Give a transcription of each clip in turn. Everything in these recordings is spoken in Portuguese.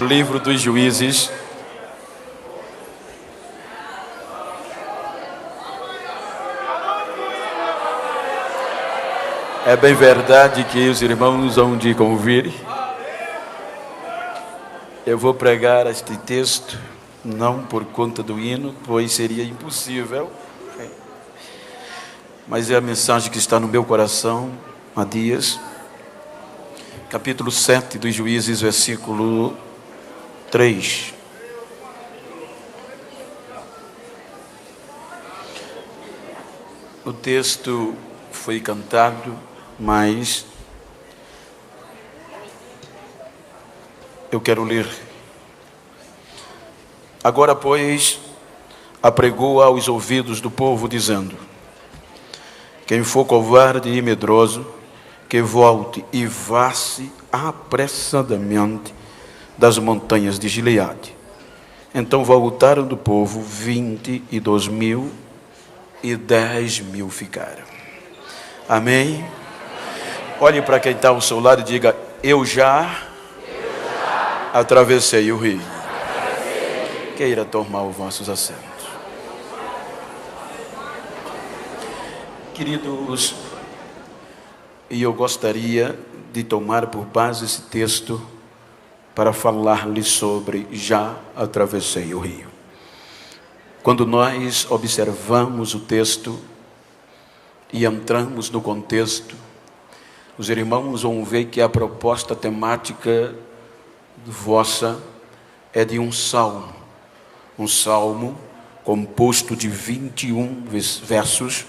Livro dos Juízes. É bem verdade que os irmãos hão de convir. Eu vou pregar este texto, não por conta do hino, pois seria impossível. Mas é a mensagem que está no meu coração há dias. Capítulo 7 dos Juízes, versículo 3. O texto foi cantado, mas eu quero ler. Agora, pois, apregou aos ouvidos do povo, dizendo: quem for covarde e medroso, que volte e vá-se apressadamente das montanhas de Gileade. Então voltaram do povo 22.000 e 10.000 ficaram. Amém? Olhe para quem está ao seu lado e diga: eu já atravessei o rio. Queira tomar os vossos assentos. Queridos, e eu gostaria de tomar por base esse texto para falar-lhes sobre já atravessei o rio. Quando nós observamos o texto e entramos no contexto, os irmãos vão ver que a proposta temática vossa é de um salmo composto de 21 versos,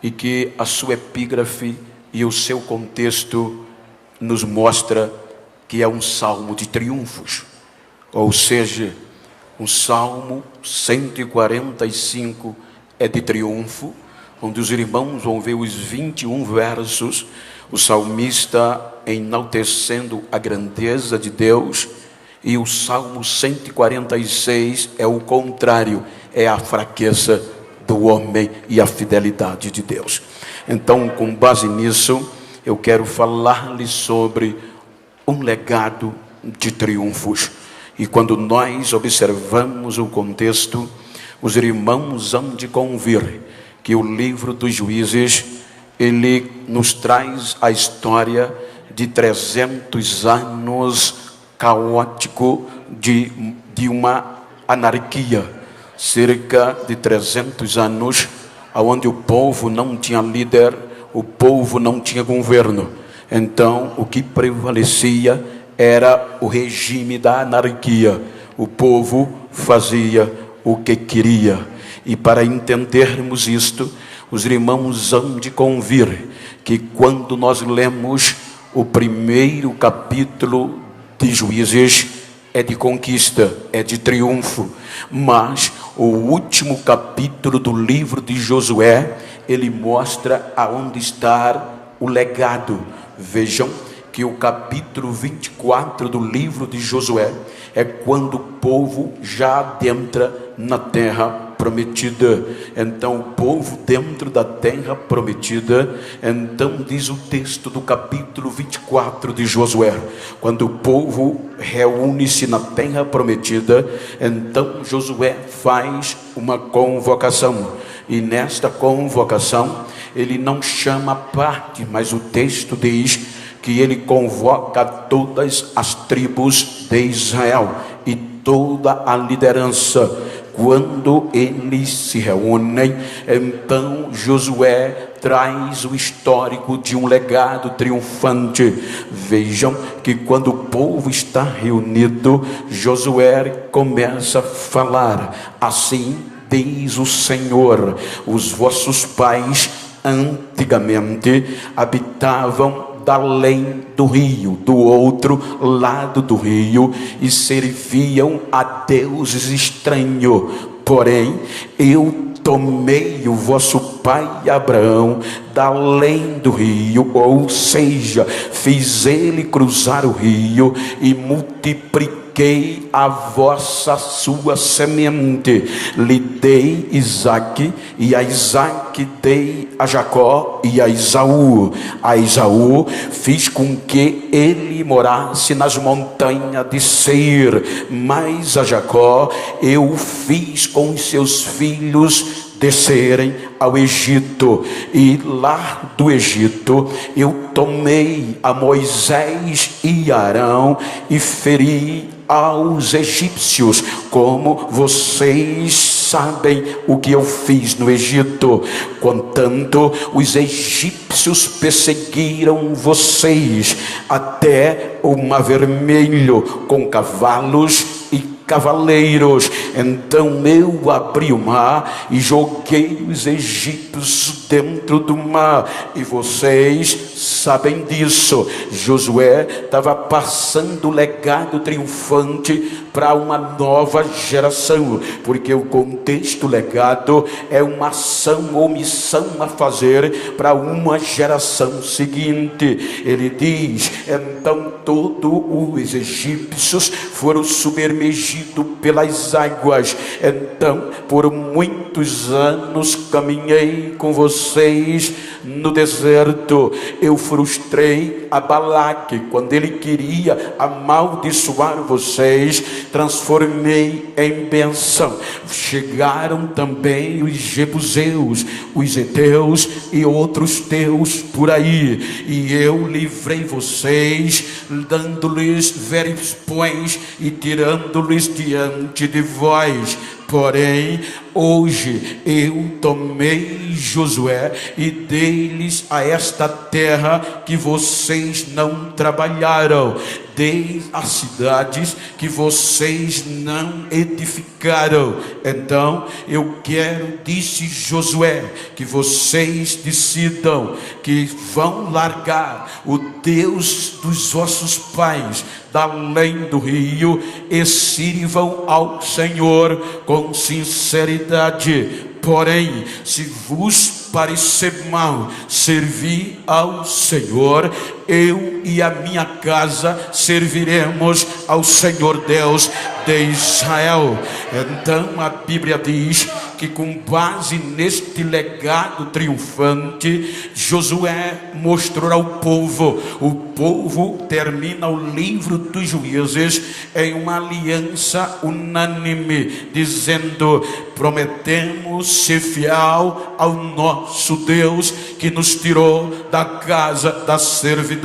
e que a sua epígrafe e o seu contexto nos mostra que é um salmo de triunfos, ou seja, um salmo 145 é de triunfo, onde os irmãos vão ver os 21 versos, o salmista enaltecendo a grandeza de Deus, e o salmo 146 é o contrário, é a fraqueza do homem e a fidelidade de Deus. Então, com base nisso, eu quero falar-lhe sobre um legado de triunfos. E quando nós observamos o contexto, os irmãos hão de convir que o livro dos Juízes, ele nos traz a história de 300 anos caótico de uma anarquia. Cerca de 300 anos, onde o povo não tinha líder, o povo não tinha governo. Então, o que prevalecia era o regime da anarquia. O povo fazia o que queria. E para entendermos isto, os irmãos hão de convir que quando nós lemos o primeiro capítulo de Juízes, é de conquista, é de triunfo. Mas o último capítulo do livro de Josué, ele mostra aonde está o legado. Vejam que o capítulo 24 do livro de Josué é quando o povo já adentra na terra prometida. Então o povo dentro da terra prometida, então diz o texto do capítulo 24 de Josué, quando o povo reúne-se na terra prometida, então Josué faz uma convocação, e nesta convocação ele não chama a parte, mas o texto diz que ele convoca todas as tribos de Israel e toda a liderança. Quando eles se reúnem, então Josué traz o histórico de um legado triunfante. Vejam que quando o povo está reunido, Josué começa a falar: assim diz o Senhor, os vossos pais antigamente habitavam além do rio, do outro lado do rio, e serviam a deuses estranhos. Porém, eu tomei o vosso pai Abraão da além do rio, ou seja, fiz ele cruzar o rio e multiplicar multipliquei a vossa sua semente, lhe dei Isaque, e a Isaque dei a Jacó e a Esaú. A Esaú fiz com que ele morasse nas montanhas de Seir, mas a Jacó eu fiz com os seus filhos descerem ao Egito, e lá do Egito eu tomei a Moisés e Arão e feri aos egípcios, como vocês sabem o que eu fiz no Egito. Contanto, os egípcios perseguiram vocês até o Mar Vermelho com cavalos e cavaleiros. Então eu abri o mar e joguei os egípcios dentro do mar, e vocês sabem disso. Josué estava passando o legado triunfante para uma nova geração, porque o contexto legado é uma ação ou missão a fazer para uma geração seguinte. Ele diz: então todos os egípcios foram submergidos pelas águas. Então por muitos anos caminhei com vocês no deserto. Eu frustrei a Balaque quando ele queria amaldiçoar vocês, transformei em bênção. Chegaram também os jebuseus, os heteus e outros teus por aí, e eu livrei vocês, dando-lhes veripões e tirando-lhes diante de vós. Porém, hoje eu tomei Josué e dei-lhes a esta terra que vocês não trabalharam, dei as cidades que vocês não edificaram. Então eu quero, disse Josué, que vocês decidam que vão largar o Deus dos vossos pais da além do rio e sirvam ao Senhor com sinceridade. Porém, se vos parecer mal servir ao Senhor, eu e a minha casa serviremos ao Senhor Deus de Israel. Então a Bíblia diz que, com base neste legado triunfante, Josué mostrou ao povo. O povo termina o livro dos Juízes em uma aliança unânime, dizendo: prometemos ser fiel ao nosso Deus que nos tirou da casa da servidão.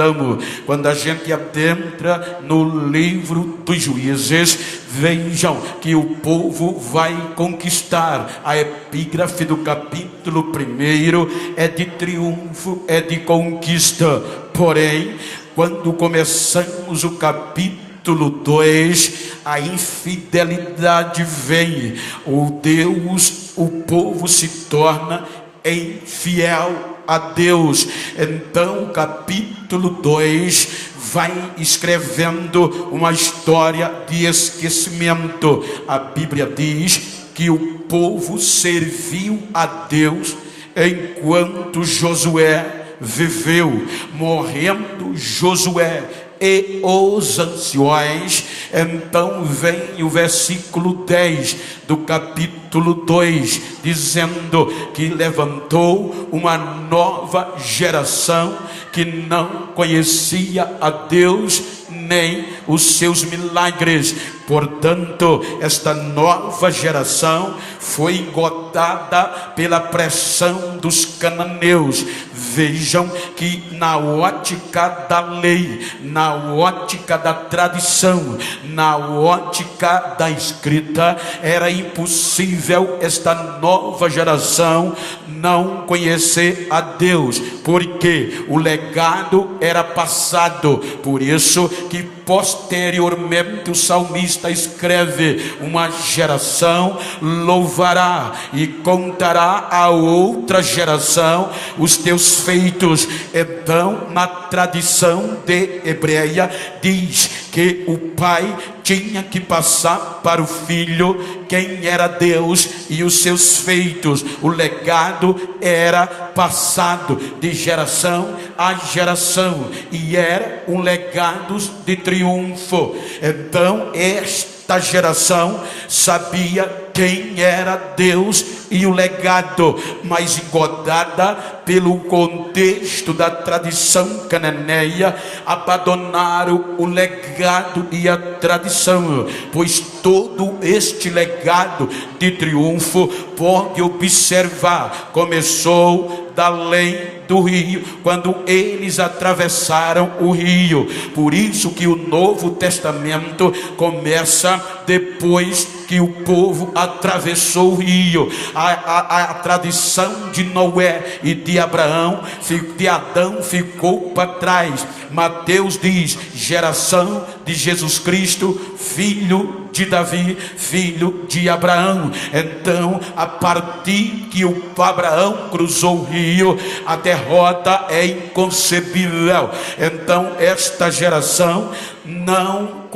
Quando a gente adentra no livro dos Juízes, vejam que o povo vai conquistar. A epígrafe do capítulo 1 é de triunfo, é de conquista. Porém, quando começamos o capítulo 2, a infidelidade vem. O povo se torna infiel a Deus. Então o capítulo 2 vai escrevendo uma história de esquecimento. A Bíblia diz que o povo serviu a Deus enquanto Josué viveu. Morrendo Josué e os anciões, então vem o versículo 10 do capítulo 2, dizendo que levantou uma nova geração que não conhecia a Deus nem os seus milagres. Portanto, esta nova geração foi engotada pela pressão dos cananeus. Vejam que na ótica da lei, na ótica da tradição, na ótica da escrita, era impossível esta nova geração não conhecer a Deus, porque o legado era passado. Por isso que posteriormente o salmista escreve: uma geração louvará e contará a outra geração os teus feitos. Então, na tradição de Hebreia diz que o pai tinha que passar para o filho quem era Deus e os seus feitos. O legado era passado de geração a geração, e era um legado de triunfo. Então esta geração sabia quem era Deus e o legado, mas engodada pelo contexto da tradição cananeia, abandonaram o legado e a tradição, pois todo este legado de triunfo, pode observar, começou da além do rio, quando eles atravessaram o rio. Por isso que o Novo Testamento começa depois que o povo atravessou o rio. A tradição de Noé e de Abraão, de Adão, ficou para trás. Mateus diz: geração de Jesus Cristo, filho de Davi, filho de Abraão. Então, a partir que o Abraão cruzou o rio, a derrota é inconcebível. Então, esta geração não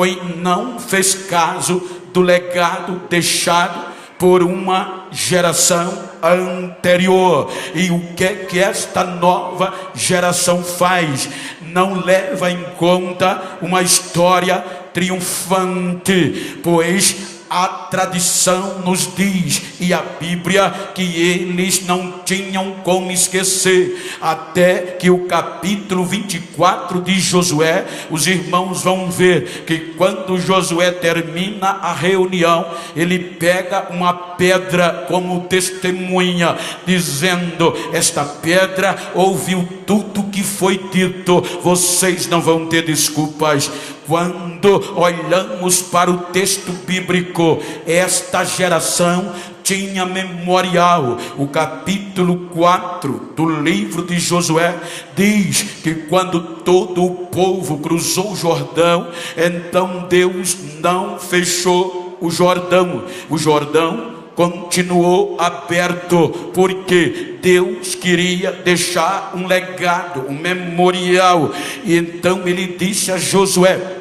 fez caso do legado deixado por uma geração anterior. E o que esta nova geração faz? Não leva em conta uma história triunfante, pois a tradição nos diz, e a Bíblia, que eles não tinham como esquecer, até que o capítulo 24 de Josué, os irmãos vão ver que quando Josué termina a reunião, ele pega uma pedra como testemunha, dizendo: esta pedra ouviu tudo que foi dito, vocês não vão ter desculpas. Quando olhamos para o texto bíblico, esta geração tinha memorial. O capítulo 4 do livro de Josué diz que quando todo o povo cruzou o Jordão, então Deus não fechou o Jordão. O Jordão continuou aberto, porque Deus queria deixar um legado, um memorial. E então ele disse a Josué: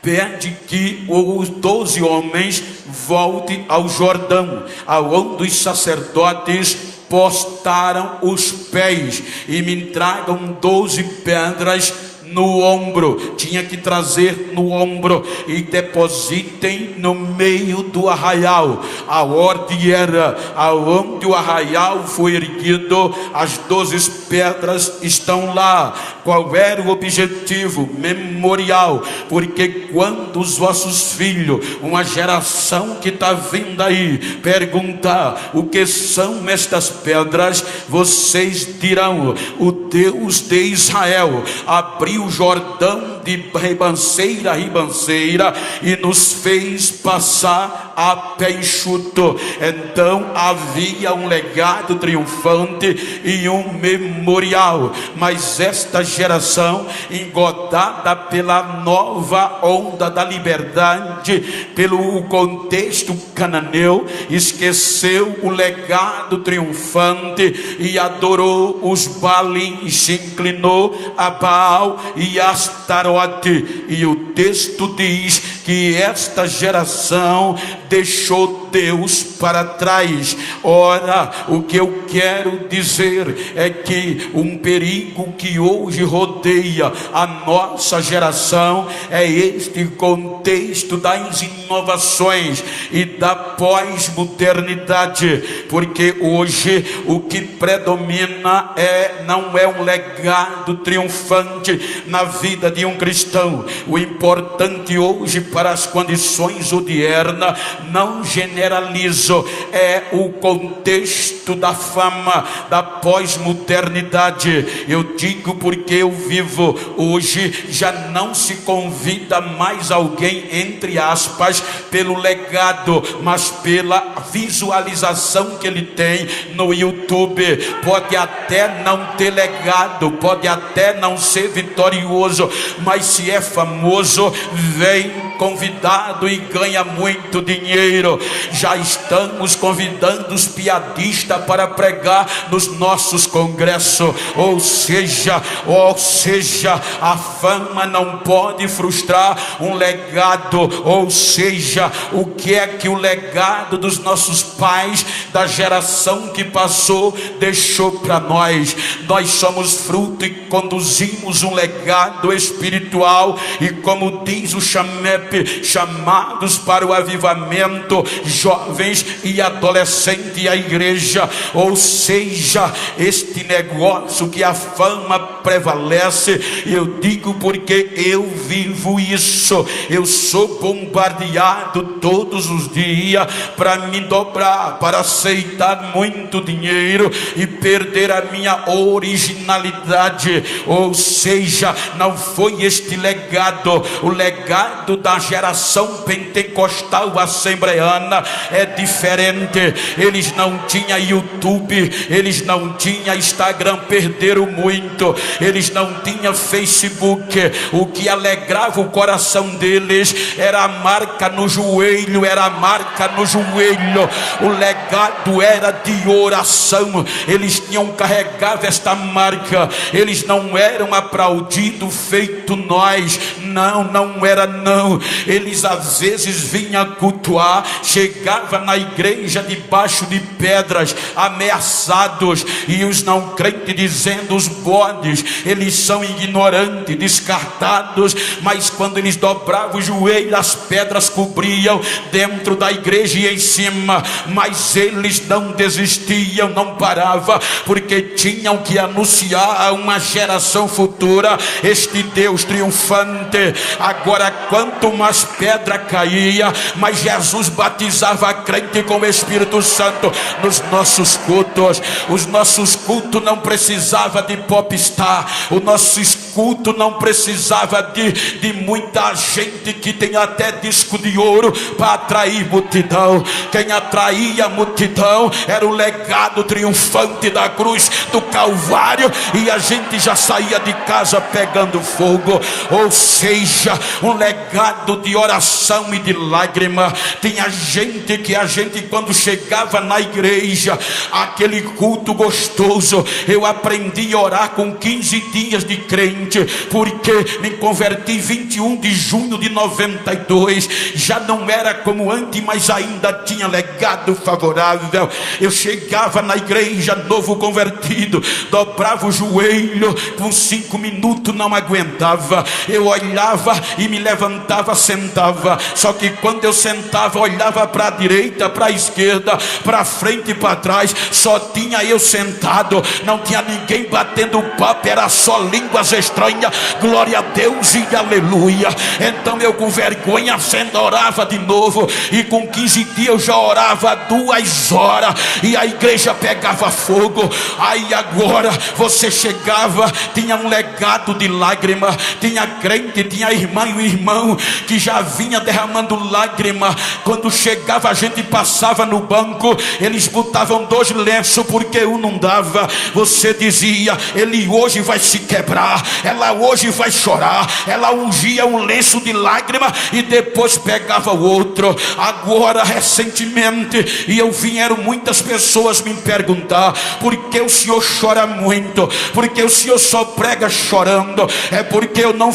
pede que os 12 homens voltem ao Jordão, aonde os sacerdotes postaram os pés, e me tragam 12 pedras no ombro. Tinha que trazer no ombro e depositem no meio do arraial. A ordem era: aonde o arraial foi erguido, as 12 pedras estão lá. Qual era o objetivo? Memorial. Porque quando os vossos filhos, uma geração que está vindo aí, perguntar o que são estas pedras, vocês dirão: o Deus de Israel abriu o Jordão de ribanceira a ribanceira e nos fez passar a pé enxuto. Então havia um legado triunfante e um memorial. Mas esta geração, engodada pela nova onda da liberdade, pelo contexto cananeu, esqueceu o legado triunfante e adorou os Baalins, se inclinou a Baal e Astarote. E o texto diz que esta geração deixou Deus para trás. Ora, o que eu quero dizer é que um perigo que hoje rodeia a nossa geração é este contexto das inovações e da pós-modernidade, porque hoje o que predomina não é um legado triunfante na vida de um cristão. O importante hoje, para as condições odiernas, não generalizo, é o contexto da fama, da pós-modernidade. Eu digo porque eu vivo hoje. Já não se convida mais alguém, entre aspas, pelo legado, mas pela visualização que ele tem no YouTube. Pode até não ter legado, pode até não ser vitorioso, mas se é famoso, vem convidado e ganha muito dinheiro. Já estamos convidando os piadistas para pregar nos nossos congressos. Ou seja, a fama não pode frustrar um legado. Ou seja, o que é que o legado dos nossos pais, da geração que passou, deixou para nós? Nós somos fruto e conduzimos um legado espiritual, e como diz o Chamep, chamados para o avivamento, jovens e adolescentes e a igreja. Ou seja, este negócio que a fama prevalece, eu digo porque eu vivo isso. Eu sou bombardeado todos os dias para me dobrar, para aceitar muito dinheiro e perder a minha originalidade. Ou seja, não foi este legado. O legado da geração pentecostal assembleana é diferente. Eles não tinham YouTube, eles não tinham Instagram, perderam muito. Eles não tinham Facebook. O que alegrava o coração deles era a marca no joelho, era a marca no joelho. O legado era de oração. Eles tinham carregado esta marca. Eles não eram aplaudidos feito nós. Não era não. Eles às vezes vinham cultuar, chegava na igreja debaixo de pedras, ameaçados, e os não crentes dizendo: os bodes, eles são ignorantes, descartados. Mas quando eles dobravam o joelho, as pedras cobriam dentro da igreja e em cima. Mas eles não desistiam, não paravam, porque tinham que anunciar a uma geração futura este Deus triunfante. Agora, quanto mais pedra caía, mais Jesus batizava a crente com o Espírito Santo nos nossos cultos. Os nossos cultos não precisavam de popstar. O nosso culto não precisava de muita gente que tem até disco de ouro para atrair multidão. Quem atraía a multidão era o legado triunfante da cruz do Calvário, e a gente já saía de casa pegando fogo. Ou seja, um legado de oração e de lágrima. Tinha gente que a gente, quando chegava na igreja, aquele culto gostoso, eu aprendi a orar com 15 dias de crente, porque me converti 21 de junho de 92. Já não era como antes, mas ainda tinha legado favorável. Eu chegava na igreja novo convertido, dobrava o joelho, com 5 minutos não aguentava. Eu olhava e me levantava, sentava. Só que quando eu sentava, olhava para a direita, para a esquerda, para frente e para trás, só tinha eu sentado, não tinha ninguém batendo papo, era só línguas estranhas. Glória a Deus e aleluia. Então eu, com vergonha, orava de novo, e com 15 dias eu já orava 2 horas, e a igreja pegava fogo. Aí agora você chegava, tinha um legado de lágrima. Tinha crente, tinha irmã e o irmão que já vinha derramando lágrima. Quando chegava, a gente passava no banco, eles botavam 2 lenços porque um não dava. Você dizia: ele hoje vai se quebrar, ela hoje vai chorar. Ela ungia um lenço de lágrima e depois pegava o outro. Agora, recentemente, e eu vieram muitas pessoas me perguntar: por que o senhor chora muito? Porque o senhor só prega chorando? É porque eu não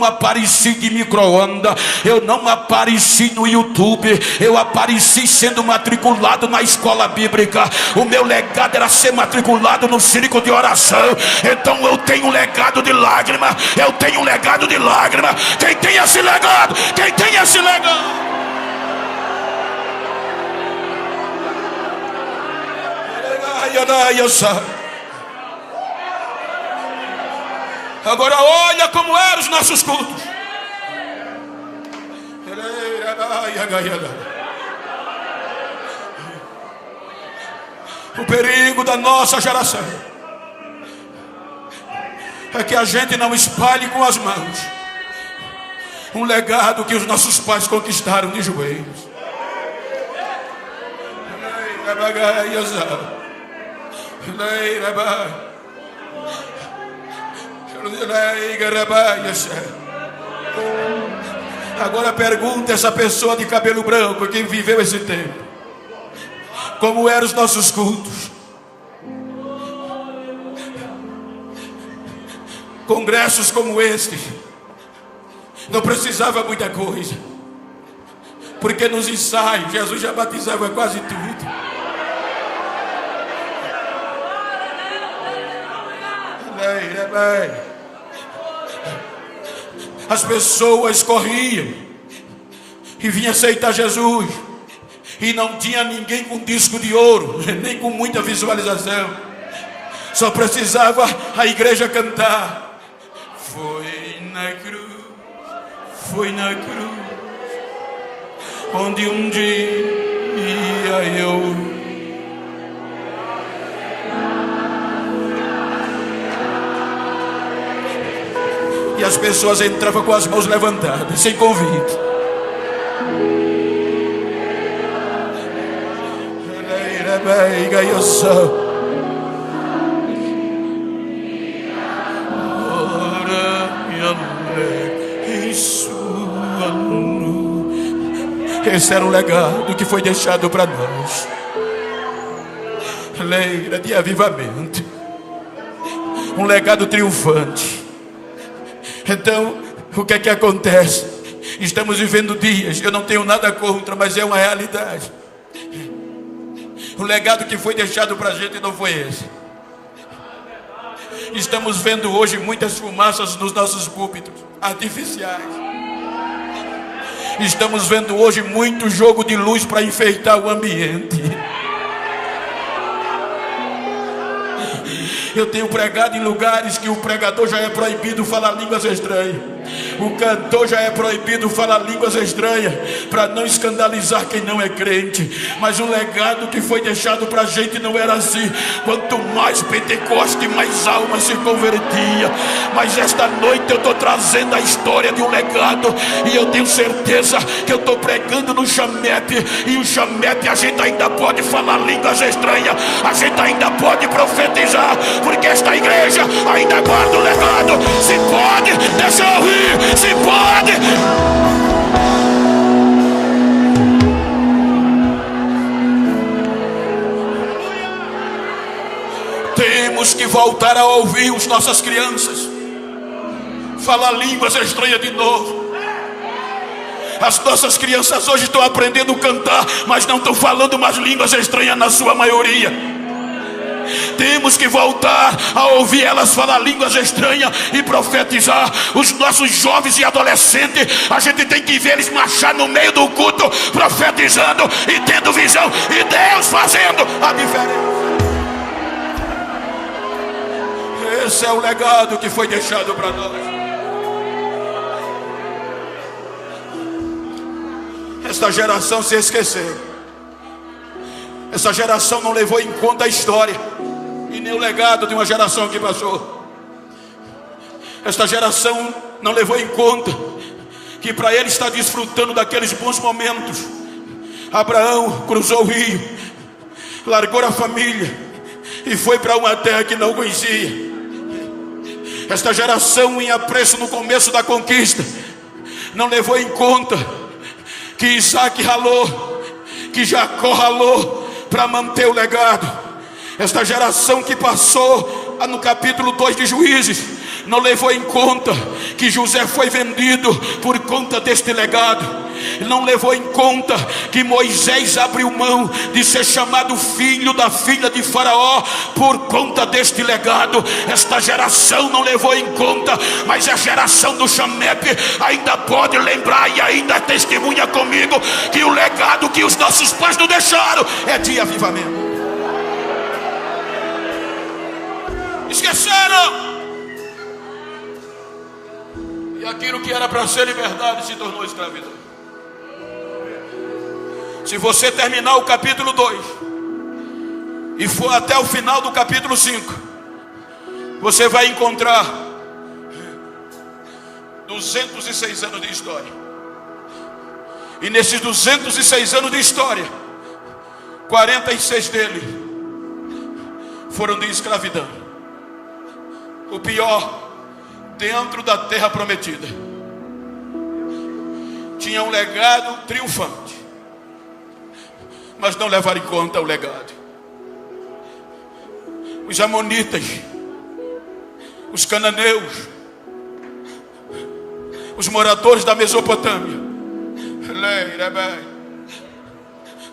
apareci de micro-ondas, eu não apareci no YouTube, eu apareci sendo matriculado na escola bíblica. O meu legado era ser matriculado no círculo de oração. Então eu tenho um legado de lágrima, eu tenho um legado de lágrima. Quem tem esse legado? Quem tem esse legado? Agora olha como eram os nossos cultos. O perigo da nossa geração é que a gente não espalhe com as mãos um legado que os nossos pais conquistaram de joelhos. Agora pergunta essa pessoa de cabelo branco, quem viveu esse tempo, como eram os nossos cultos. Congressos como este, não precisava muita coisa, porque nos ensaios Jesus já batizava quase tudo. As pessoas corriam e vinham aceitar Jesus, e não tinha ninguém com disco de ouro, nem com muita visualização, só precisava a igreja cantar. Foi na cruz, onde um dia eu. E as pessoas entravam com as mãos levantadas, sem convite. Esse era o legado que foi deixado para nós. Leira de avivamento, um legado triunfante. Então, o que é que acontece? Estamos vivendo dias, eu não tenho nada contra, mas é uma realidade. O legado que foi deixado para a gente não foi esse. Estamos vendo hoje muitas fumaças nos nossos púlpitos, artificiais. Estamos vendo hoje muito jogo de luz para enfeitar o ambiente. Eu tenho pregado em lugares que o pregador já é proibido falar línguas estranhas, o cantor já é proibido falar línguas estranhas, para não escandalizar quem não é crente. Mas o legado que foi deixado para a gente não era assim. Quanto mais Pentecoste, mais alma se convertia. Mas esta noite eu estou trazendo a história de um legado, e eu tenho certeza que eu estou pregando no Chamete. E o Chamete a gente ainda pode falar línguas estranhas, a gente ainda pode profetizar, porque esta igreja ainda guarda o legado. Se pode, deixa eu ouvir. Se pode. Temos que voltar a ouvir as nossas crianças falar línguas estranhas de novo. As nossas crianças hoje estão aprendendo a cantar, mas não estão falando mais línguas estranhas na sua maioria. Temos que voltar a ouvir elas falar línguas estranhas e profetizar. Os nossos jovens e adolescentes, a gente tem que ver eles marchar no meio do culto, profetizando e tendo visão, e Deus fazendo a diferença. Esse é o legado que foi deixado para nós. Esta geração se esqueceu. Essa geração não levou em conta a história e nem o legado de uma geração que passou. Esta geração não levou em conta que para ele estar desfrutando daqueles bons momentos, Abraão cruzou o rio, largou a família e foi para uma terra que não conhecia. Esta geração, em apreço no começo da conquista, não levou em conta que Isaac ralou, que Jacó ralou para manter o legado. Esta geração que passou no capítulo 2 de Juízes não levou em conta que José foi vendido por conta deste legado. Não levou em conta que Moisés abriu mão de ser chamado filho da filha de Faraó por conta deste legado. Esta geração não levou em conta, mas a geração do Chamete ainda pode lembrar e ainda testemunha comigo que o legado que os nossos pais nos deixaram é de avivamento. Esqueceram. E aquilo que era para ser liberdade se tornou escravidão. Se você terminar o capítulo 2 e for até o final do capítulo 5, você vai encontrar 206 anos de história. E nesses 206 anos de história, 46 dele foram de escravidão. O pior, dentro da terra prometida. tinha um legado triunfante, mas não levaram em conta o legado. Os amonitas, os cananeus, os moradores da Mesopotâmia,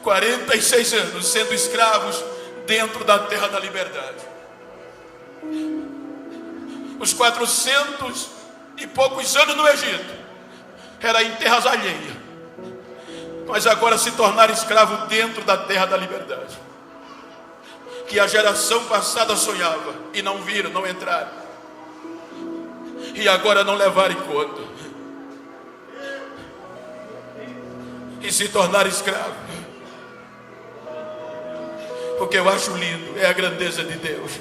46 anos sendo escravos dentro da terra da liberdade. Os 400 e poucos anos no Egito era em terras alheias, mas agora se tornaram escravos dentro da terra da liberdade, que a geração passada sonhava e não viram, não entraram, e agora não levaram em conta e se tornaram escravos. O que eu acho lindo é a grandeza de Deus.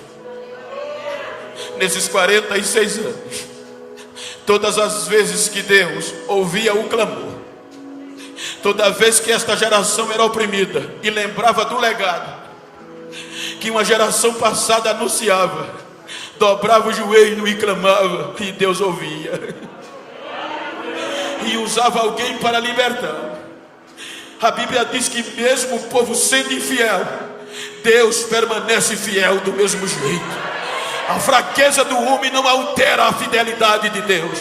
Nesses 46 anos, todas as vezes que Deus ouvia o clamor, toda vez que esta geração era oprimida e lembrava do legado que uma geração passada anunciava, dobrava o joelho e clamava, e Deus ouvia e usava alguém para libertar. A Bíblia diz que mesmo o povo sendo infiel, Deus permanece fiel do mesmo jeito. A fraqueza do homem não altera a fidelidade de Deus.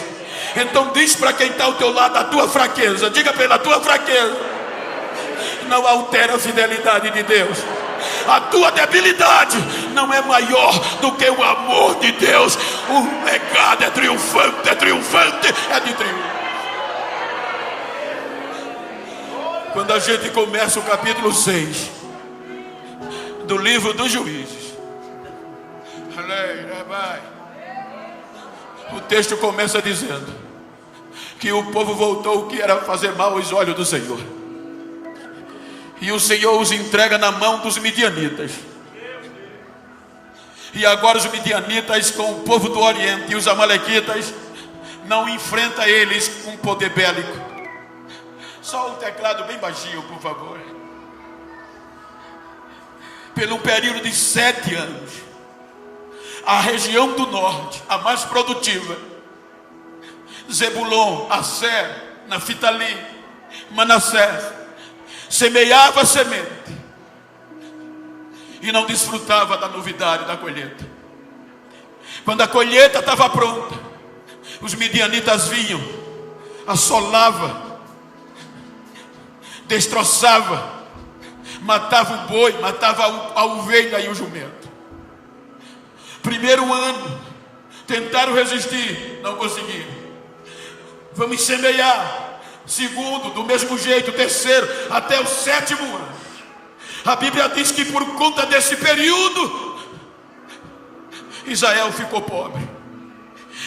Então diz para quem está ao teu lado: a tua fraqueza, diga para ele, a tua fraqueza não altera a fidelidade de Deus. A tua debilidade não é maior do que o amor de Deus. O legado é triunfante, é triunfante, é de triunfo. Quando a gente começa o capítulo 6 do livro dos Juízes, o texto começa dizendo que o povo voltou, que era fazer mal aos olhos do Senhor, e o Senhor os entrega na mão dos midianitas. E agora os midianitas, com o povo do Oriente, e os amalequitas não enfrentam eles com poder bélico. Só o teclado bem baixinho, por favor. Pelo período de 7 anos, a região do norte, a mais produtiva, Zebulon, Asser, Naftali, Manassés, semeava semente e não desfrutava da novidade da colheita. Quando a colheita estava pronta, os midianitas vinham, assolavam, destroçava, matava o boi, matava a ovelha e o jumento. Primeiro ano, tentaram resistir, não conseguiram. Vamos semear. Segundo, do mesmo jeito. Terceiro, até o 7º ano. A Bíblia diz que por conta desse período, Israel ficou pobre.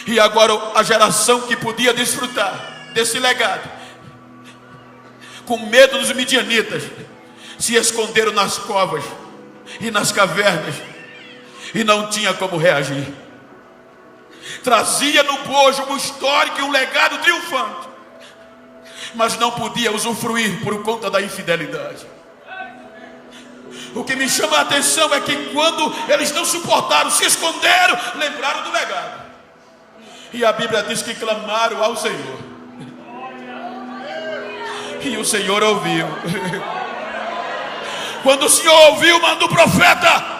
E agora a geração que podia desfrutar desse legado, com medo dos midianitas, se esconderam nas covas e nas cavernas, e não tinha como reagir. Trazia no bojo um histórico e um legado triunfante, mas não podia usufruir por conta da infidelidade. O que me chama a atenção é que quando eles não suportaram, se esconderam, lembraram do legado. E a Bíblia diz que clamaram ao Senhor, e o Senhor ouviu. Quando o Senhor ouviu, manda o profeta.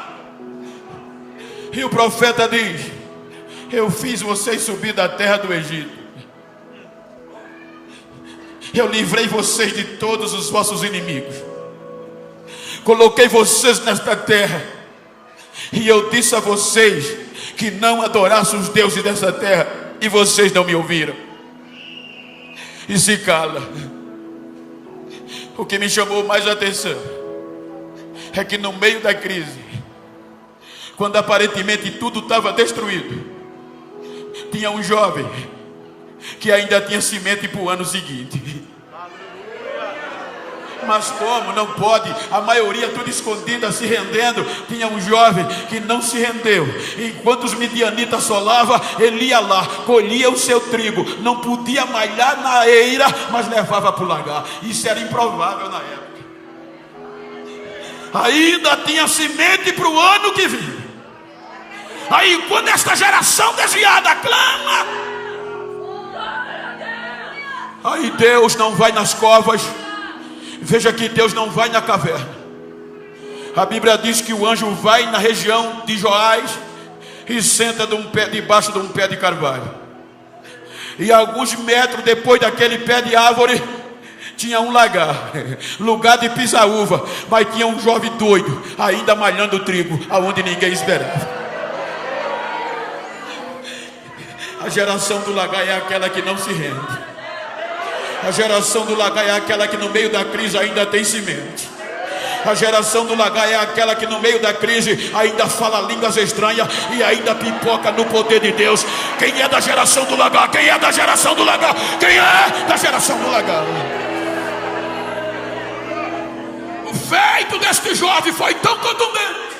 E o profeta diz: eu fiz vocês subir da terra do Egito, eu livrei vocês de todos os vossos inimigos, coloquei vocês nesta terra, e eu disse a vocês que não adorassem os deuses dessa terra, e vocês não me ouviram, e se cala. O que me chamou mais a atenção é que no meio da crise, quando aparentemente tudo estava destruído, tinha um jovem que ainda tinha semente para o ano seguinte. Mas como não pode, a maioria tudo escondida, se rendendo, tinha um jovem que não se rendeu. Enquanto os midianitas assolavam, ele ia lá, colhia o seu trigo, não podia malhar na eira, mas levava para o lagar. Isso era improvável na época. Ainda tinha semente para o ano que vinha. Aí quando esta geração desviada clama, Aí Deus não vai nas covas. Veja que Deus não vai na caverna. A Bíblia diz que o anjo vai na região de Joás e senta debaixo de um pé de carvalho. E alguns metros depois daquele pé de árvore tinha um lagar, lugar de pisar uva, mas tinha um jovem doido ainda malhando trigo aonde ninguém esperava. A geração do lagar é aquela que não se rende. A geração do lagar é aquela que no meio da crise ainda tem semente. A geração do lagar é aquela que no meio da crise ainda fala línguas estranhas e ainda pipoca no poder de Deus. Quem é da geração do lagar? Quem é da geração do lagar? Quem é da geração do lagar? O feito deste jovem foi tão contundente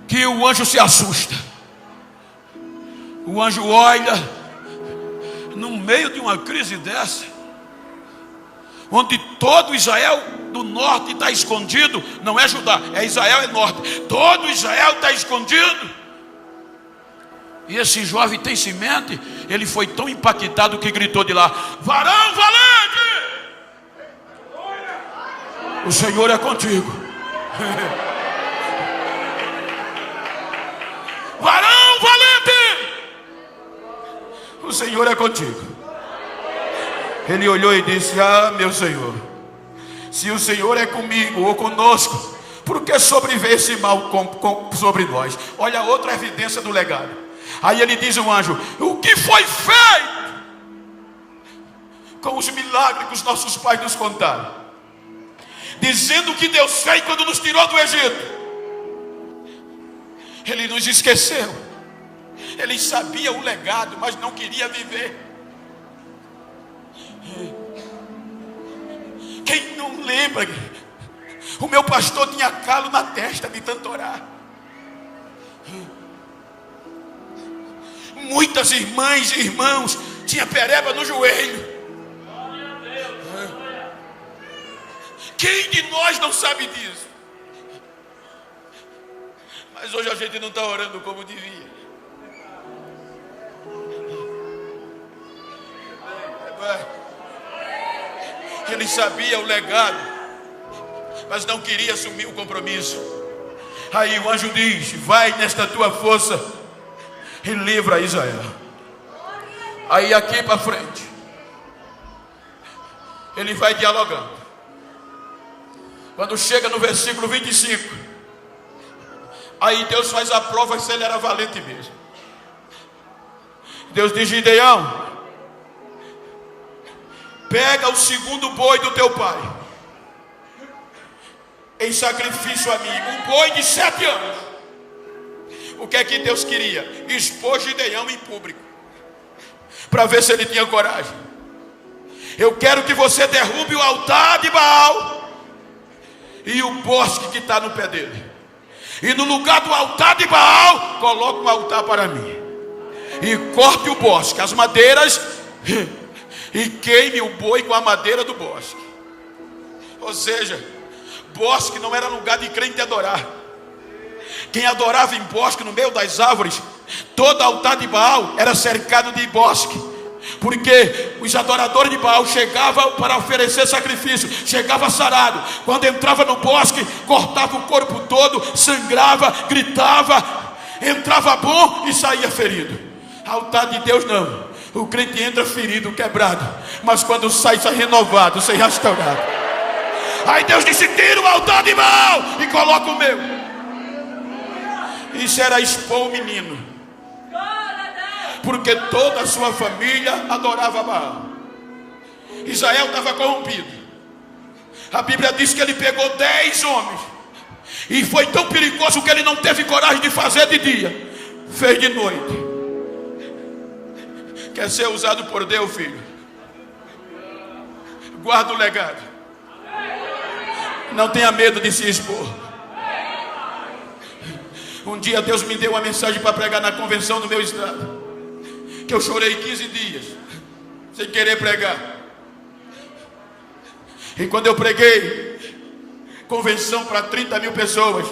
que o anjo se assusta. O anjo olha no meio de uma crise dessa, onde todo Israel do norte está escondido. Não é Judá, é Israel, é norte. Todo Israel está escondido. E esse jovem tem semente. Ele foi tão impactado que gritou de lá: varão valente, o Senhor é contigo. Varão valente, o Senhor é contigo. Ele olhou e disse: ah, meu Senhor, se o Senhor é comigo ou conosco, por que sobreveio esse mal sobre nós? Olha outra evidência do legado. Aí ele diz ao anjo: o que foi feito com os milagres que os nossos pais nos contaram, dizendo que Deus fez quando nos tirou do Egito? Ele nos esqueceu. Ele sabia o legado, mas não queria viver. Quem não lembra? O meu pastor tinha calo na testa de tanto orar. Muitas irmãs e irmãos tinham pereba no joelho. Quem de nós não sabe disso? Mas hoje a gente não está orando como devia. Ele sabia o legado, mas não queria assumir o compromisso. Aí o anjo diz: vai nesta tua força e livra Israel. Aí aqui para frente ele vai dialogando. Quando chega no versículo 25, aí Deus faz a prova se ele era valente mesmo. Deus diz: Gideão, pega o segundo boi do teu pai em sacrifício a mim, um boi de 7 anos. O que é que Deus queria? Expor Gideão em público, para ver se ele tinha coragem. Eu quero que você derrube o altar de Baal e o bosque que está no pé dele, e no lugar do altar de Baal coloque um altar para mim, e corte o bosque, as madeiras, e queime o boi com a madeira do bosque. Ou seja, bosque não era lugar de crente adorar. Quem adorava em bosque, no meio das árvores, todo altar de Baal era cercado de bosque, porque os adoradores de Baal chegavam para oferecer sacrifício, chegava sarado. Quando entrava no bosque, cortava o corpo todo, sangrava, gritava, entrava bom e saía ferido. Altar de Deus não. O crente entra ferido, quebrado, mas quando sai renovado, sai restaurado. Aí Deus disse: tira o altar de Baal e coloca o meu. Isso era expor o menino, porque toda a sua família adorava Baal. Israel estava corrompido. A Bíblia diz que ele pegou 10 homens, e foi tão perigoso que ele não teve coragem de fazer de dia, fez de noite. Quer ser usado por Deus, filho? Guarda o legado. Não tenha medo de se expor. Um dia Deus me deu uma mensagem para pregar na convenção do meu estado, que eu chorei 15 dias sem querer pregar. E quando eu preguei, convenção para 30 mil pessoas,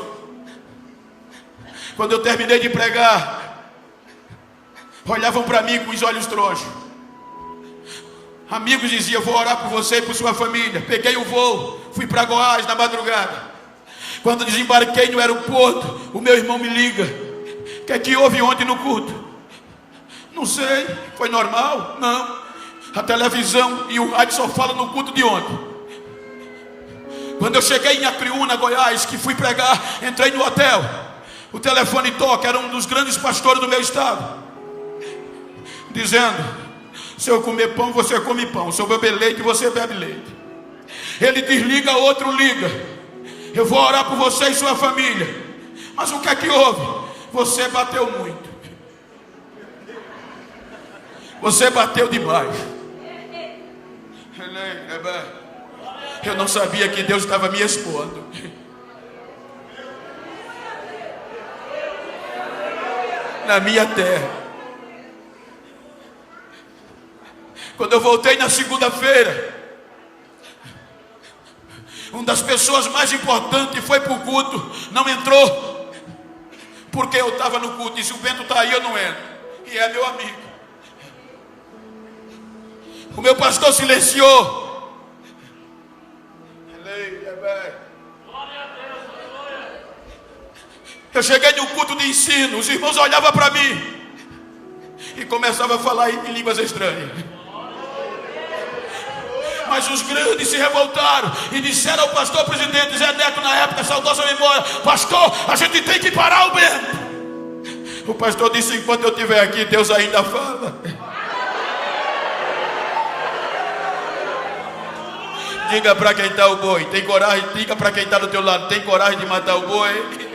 quando eu terminei de pregar, olhavam para mim com os olhos tronchos. Amigos diziam: vou orar por você e por sua família. Peguei o voo, fui para Goiás na madrugada. Quando desembarquei no aeroporto, o meu irmão me liga: o que é que houve ontem no culto? Não sei, foi normal? Não, a televisão e o rádio só falam no culto de ontem. Quando eu cheguei em Acreúna, Goiás, que fui pregar, entrei no hotel, o telefone toca, era um dos grandes pastores do meu estado, dizendo: se eu comer pão, você come pão, se eu beber leite, você bebe leite. Ele desliga, outro liga: eu vou orar por você e sua família. Mas o que é que houve? Você bateu muito, você bateu demais. Eu não sabia que Deus estava me expondo. Na minha terra. Quando eu voltei na segunda-feira, uma das pessoas mais importantes foi para o culto, não entrou, porque eu estava no culto. Disse: o Bento está aí, eu não entro. E é meu amigo. O meu pastor silenciou. Eu cheguei no culto de ensino, os irmãos olhavam para mim e começavam a falar em línguas estranhas. Mas os grandes se revoltaram e disseram ao pastor presidente Zé Neto, na época, saudosa memória: pastor, a gente tem que parar o Bento. O pastor disse: enquanto eu estiver aqui, Deus ainda fala. Diga para quem está o boi, tem coragem? Diga para quem está do teu lado: tem coragem de matar o boi?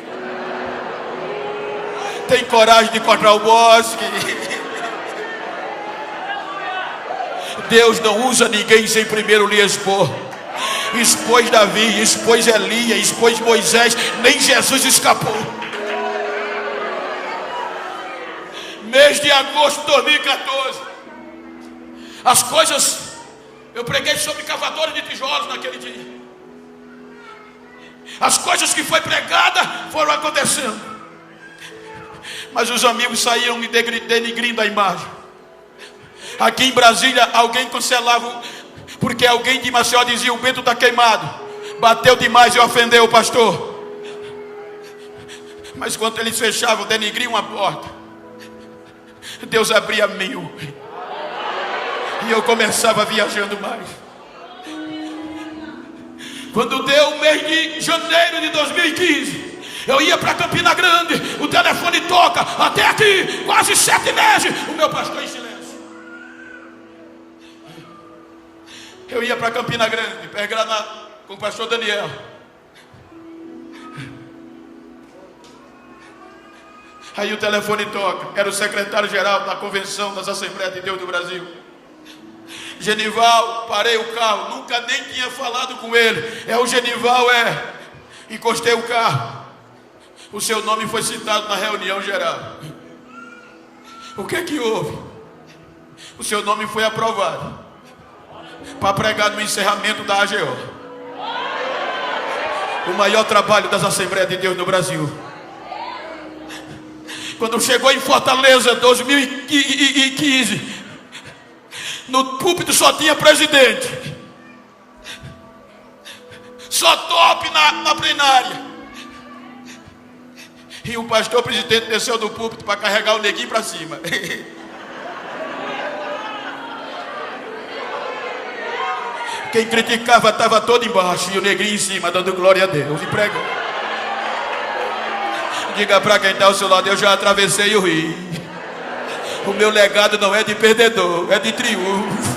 Tem coragem de cortar o bosque? Deus não usa ninguém sem primeiro lhe expor. Expôs Davi, expôs Elias, expôs Moisés, nem Jesus escapou. Mês de agosto de 2014, as coisas, eu preguei sobre cavadores de tijolos naquele dia. As coisas que foi pregada foram acontecendo, mas os amigos saíram me denigrindo a imagem. Aqui em Brasília, alguém cancelava, porque alguém de Maceió dizia: o Bento está queimado, bateu demais e ofendeu o pastor. Mas quando eles fechavam, denigriam a porta, Deus abria mil, e eu começava viajando mais. Quando deu o mês de janeiro de 2015, eu ia para Campina Grande, o telefone toca: até aqui, quase 7 meses, o meu pastor em silêncio. Eu ia para Campina Grande, pegar com o pastor Daniel. Aí o telefone toca, era o secretário-geral da Convenção das Assembleias de Deus do Brasil. Genival, parei o carro, nunca nem tinha falado com ele. É o Genival, encostei o carro. O seu nome foi citado na reunião geral. O que é que houve? O seu nome foi aprovado para pregar no encerramento da AGO, o maior trabalho das Assembleias de Deus no Brasil. Quando chegou em Fortaleza, 2015, no púlpito só tinha presidente, só top na plenária. E o pastor presidente desceu do púlpito para carregar o neguinho para cima. Quem criticava estava todo embaixo e o negrinho em cima, dando glória a Deus e pregando. Diga para quem está ao seu lado: eu já atravessei o rio. O meu legado não é de perdedor, é de triunfo.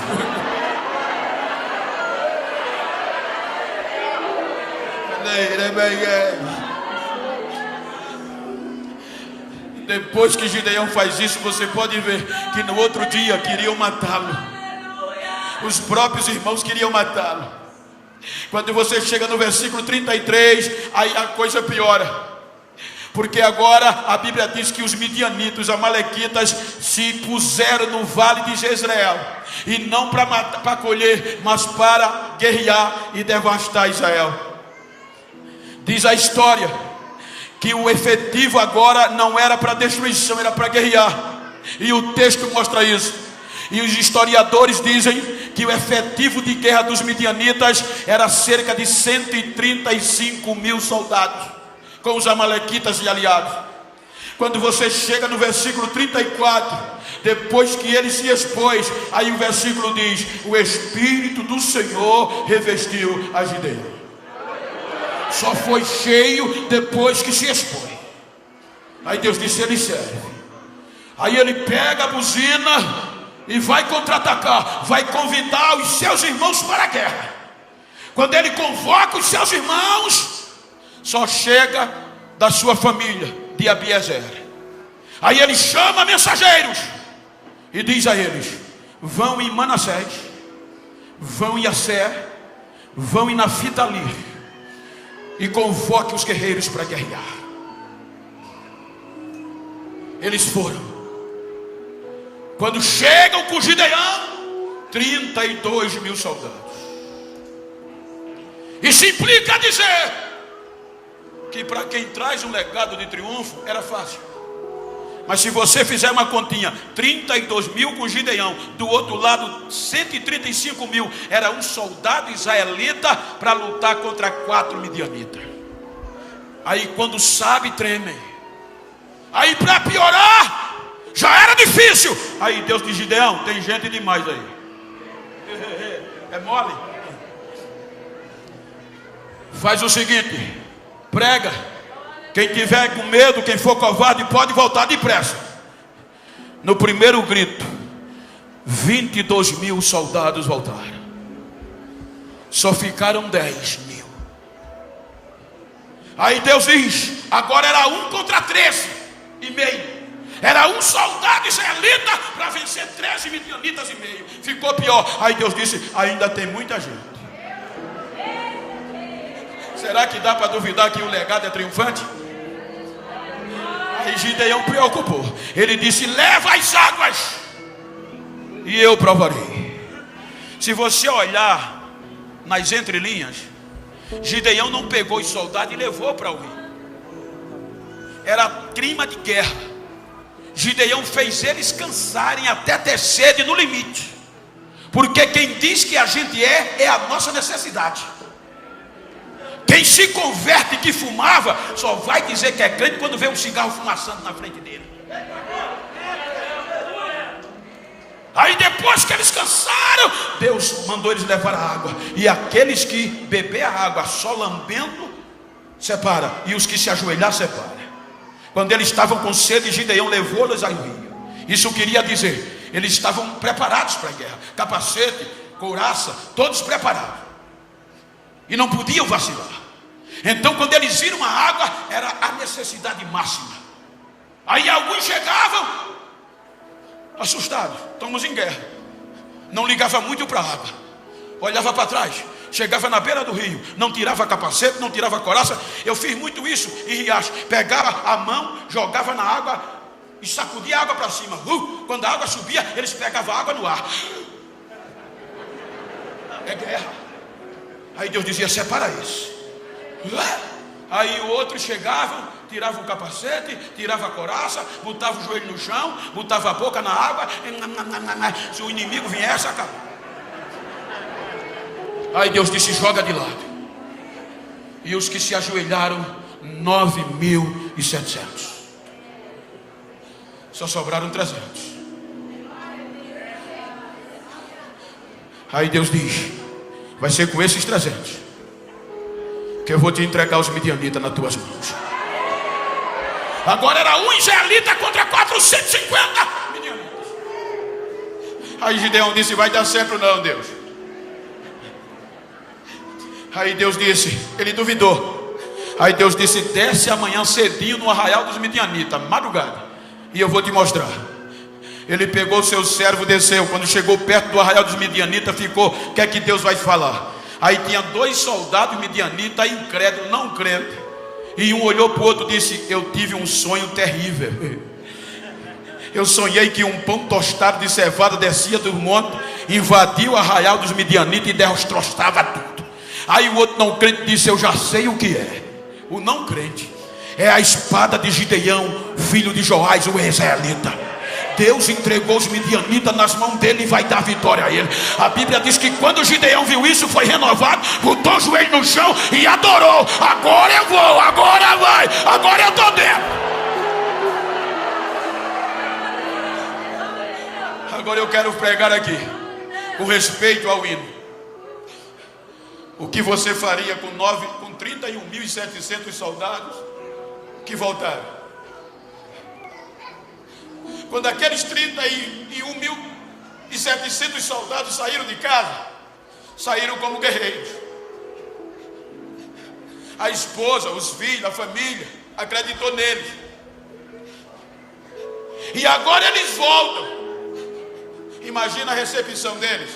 Depois que Gideão faz isso, você pode ver que no outro dia queriam matá-lo. Os próprios irmãos queriam matá-lo. Quando você chega no versículo 33, aí a coisa piora. Porque agora a Bíblia diz que os midianitas, os amalequitas, se puseram no vale de Jezreel. E não para colher, mas para guerrear e devastar Israel. Diz a história que o efetivo agora não era para destruição, era para guerrear. E o texto mostra isso. E os historiadores dizem que o efetivo de guerra dos midianitas era cerca de 135 mil soldados, com os amalequitas e aliados. Quando você chega no versículo 34, depois que ele se expôs, aí o versículo diz: o Espírito do Senhor revestiu a Gideão. Só foi cheio depois que se expôs. Aí Deus disse: ele serve. Aí ele pega a buzina e vai contra-atacar, vai convidar os seus irmãos para a guerra. Quando ele convoca os seus irmãos, só chega da sua família, de Abiezer. Aí ele chama mensageiros e diz a eles: vão em Manassés, vão em Asser, vão em Naftali, e convoque os guerreiros para guerrear. Eles foram. Quando chegam com Gideão, 32 mil soldados. Isso implica dizer que para quem traz um legado de triunfo era fácil. Mas se você fizer uma continha, 32 mil com Gideão, do outro lado 135 mil, era um soldado israelita para lutar contra 4 midianitas. Aí quando sabe, tremem. Aí para piorar, já era difícil. Aí Deus diz: Gideão, tem gente demais aí. É mole. Faz o seguinte: prega. Quem tiver com medo, quem for covarde, pode voltar depressa. No primeiro grito, 22 mil soldados voltaram. Só ficaram 10 mil. Aí Deus diz: agora era 1 contra 13,5. Era um soldado israelita para vencer 13 midianitas e meio. Ficou pior. Aí Deus disse: ainda tem muita gente. Será que dá para duvidar que o legado é triunfante? Aí Gideão preocupou. Ele disse: leva as águas e eu provarei. Se você olhar nas entrelinhas, Gideão não pegou os soldados e levou para o rio. Era clima de guerra. Gideão fez eles cansarem até ter sede no limite. Porque quem diz que a gente é a nossa necessidade. Quem se converte que fumava, só vai dizer que é crente quando vê um cigarro fumaçando na frente dele. Aí depois que eles cansaram, Deus mandou eles levar a água. E aqueles que beber a água só lambendo, separa. E os que se ajoelhar, separa. Quando eles estavam com sede, Gideão levou-los ao rio. Isso queria dizer, eles estavam preparados para a guerra. Capacete, couraça, todos preparados. E não podiam vacilar. Então quando eles viram a água, era a necessidade máxima. Aí alguns chegavam assustados: estamos em guerra. Não ligava muito para a água, olhava para trás. Chegava na beira do rio, não tirava capacete, não tirava coraça. Eu fiz muito isso em riacho. Pegava a mão, jogava na água e sacudia a água para cima. Quando a água subia, eles pegavam a água no ar. É guerra. Aí Deus dizia: separa esse. Aí o outro chegava, tirava o capacete, tirava a coraça, botava o joelho no chão, botava a boca na água. Se o inimigo viesse, acabou. Aí Deus disse: joga de lado. E os que se ajoelharam, 9.700. Só sobraram 300. Aí Deus diz: vai ser com esses 300 que eu vou te entregar os midianitas nas tuas mãos. Agora era um israelita contra 450 midianitas. Aí Gideão disse: vai dar certo não, Deus? Aí Deus disse, ele duvidou. Aí Deus disse: desce amanhã cedinho no arraial dos midianitas, madrugada, e eu vou te mostrar. Ele pegou seu servo, desceu. Quando chegou perto do arraial dos midianitas, ficou: o que é que Deus vai falar? Aí tinha 2 soldados midianitas, incrédulos, não crentes. E um olhou para o outro e disse: eu tive um sonho terrível. Eu sonhei que um pão tostado de cevada descia do monte, invadiu o arraial dos midianitas e destroçava tudo. Aí o outro não crente disse: eu já sei o que é. O não crente é a espada de Gideão, filho de Joás, o israelita. Deus entregou os midianitas nas mãos dele e vai dar vitória a ele. A Bíblia diz que quando Gideão viu isso, foi renovado, botou o joelho no chão e adorou. Agora eu vou, agora vai, agora eu estou dentro. Agora eu quero pregar aqui, com respeito ao hino. O que você faria com 31.700 soldados que voltaram? Quando aqueles 31.700 soldados saíram de casa, saíram como guerreiros. A esposa, os filhos, a família acreditou neles. E agora eles voltam. Imagina a recepção deles.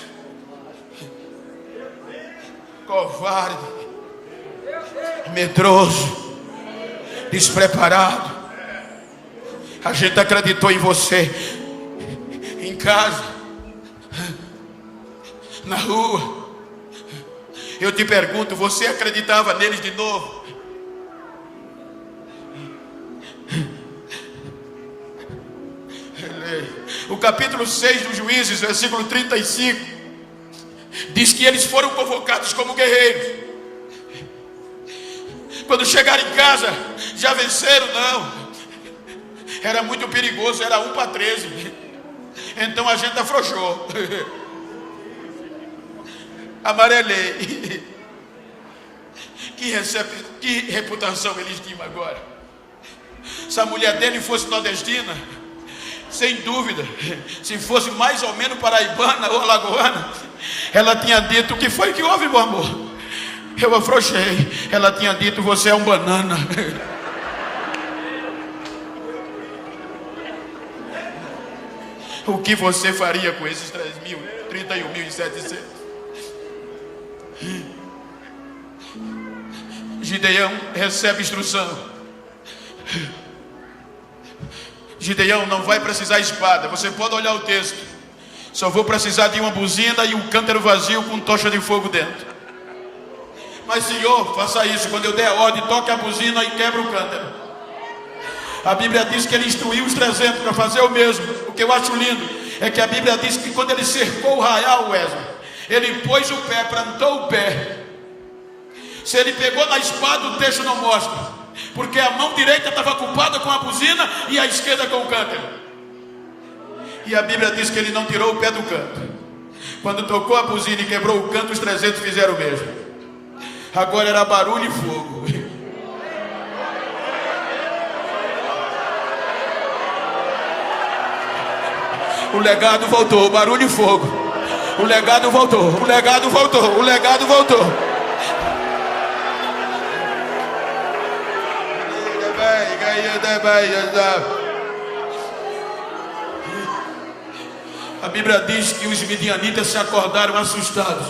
Covarde, medroso, despreparado. A gente acreditou em você, em casa, na rua. Eu te pergunto, você acreditava neles de novo? O capítulo 6 dos Juízes, versículo 35, diz que eles foram convocados como guerreiros. Quando chegaram em casa, já venceram? Não. Era muito perigoso, era 1 para 13. Então a gente afrouxou. Amarelei. Que reputação eles tinham agora? Se a mulher dele fosse nordestina, sem dúvida, se fosse mais ou menos paraibana ou alagoana, ela tinha dito: o que foi que houve, meu amor? Eu afrouxei. Ela tinha dito: você é um banana. O que você faria com esses 31.700? Gideão recebe instrução. Gideão não vai precisar espada. Você pode olhar o texto. Só vou precisar de uma buzina e um cântaro vazio com tocha de fogo dentro. Mas Senhor, faça isso. Quando eu der a ordem, toque a buzina e quebra o cântaro. A Bíblia diz que ele instruiu os 300 para fazer o mesmo. O que eu acho lindo é que a Bíblia diz que quando ele cercou o arraial, Wesley, ele pôs o pé, plantou o pé. Se ele pegou na espada, o texto não mostra, porque a mão direita estava ocupada com a buzina e a esquerda com o cântaro. E a Bíblia diz que ele não tirou o pé do canto. Quando tocou a buzina e quebrou o canto, os 300 fizeram o mesmo. Agora era barulho e fogo. O legado voltou, barulho e fogo. O legado voltou, o legado voltou, o legado voltou. A Bíblia diz que os midianitas se acordaram assustados.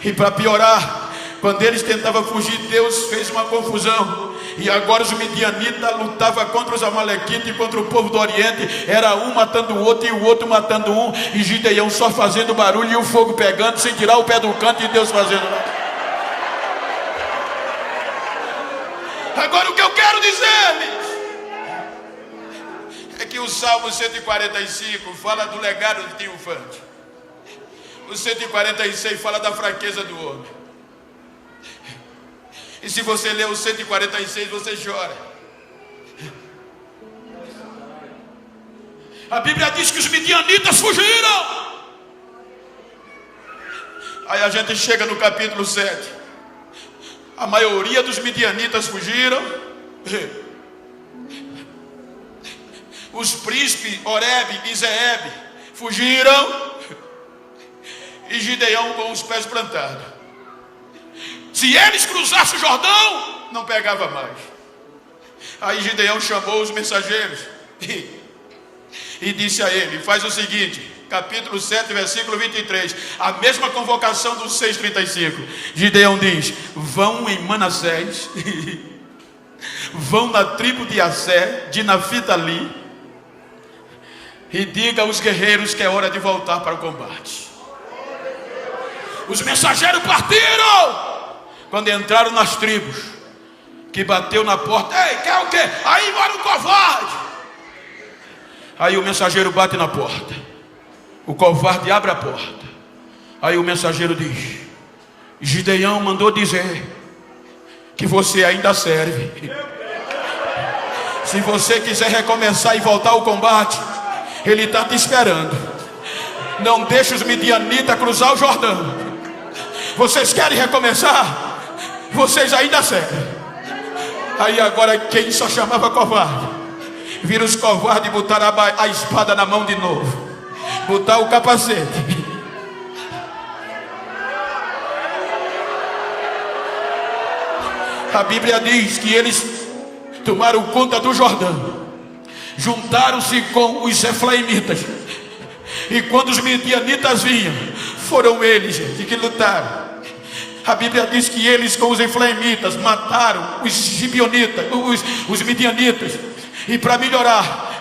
E para piorar, quando eles tentavam fugir, Deus fez uma confusão. E agora os midianitas lutavam contra os amalequitas e contra o povo do Oriente. Era um matando o outro e o outro matando um. E Gideão só fazendo barulho e o fogo pegando, sem tirar o pé do canto, e Deus fazendo nada. Agora o que eu quero dizer-lhes é que o Salmo 145 fala do legado triunfante. O 146 fala da fraqueza do homem. E se você ler o 146, você chora. A Bíblia diz que os midianitas fugiram. Aí a gente chega no capítulo 7. A maioria dos midianitas fugiram. Os príncipes Oreb e Zeeb fugiram. E Gideão com os pés plantados. Se eles cruzassem o Jordão, não pegava mais. Aí Gideão chamou os mensageiros e disse a ele: faz o seguinte, capítulo 7, versículo 23, a mesma convocação do 6:35. Gideão diz: vão em Manassés, vão na tribo de Assé, de Naphtali, e diga aos guerreiros que é hora de voltar para o combate. Os mensageiros partiram. Quando entraram nas tribos, que bateu na porta: ei, quer o quê? Aí mora um covarde. Aí o mensageiro bate na porta. O covarde abre a porta. Aí o mensageiro diz: Gideão mandou dizer que você ainda serve. Se você quiser recomeçar e voltar ao combate, ele está te esperando. Não deixe os midianitas cruzar o Jordão. Vocês querem recomeçar? Vocês ainda servem. Aí agora quem só chamava covarde, vira os covardes e botar a espada na mão de novo, botar o capacete. A Bíblia diz que eles tomaram conta do Jordão, juntaram-se com os efraimitas, e quando os midianitas vinham, foram eles, gente, que lutaram. A Bíblia diz que eles com os efraimitas mataram os gibeonitas, os midianitas, e para melhorar,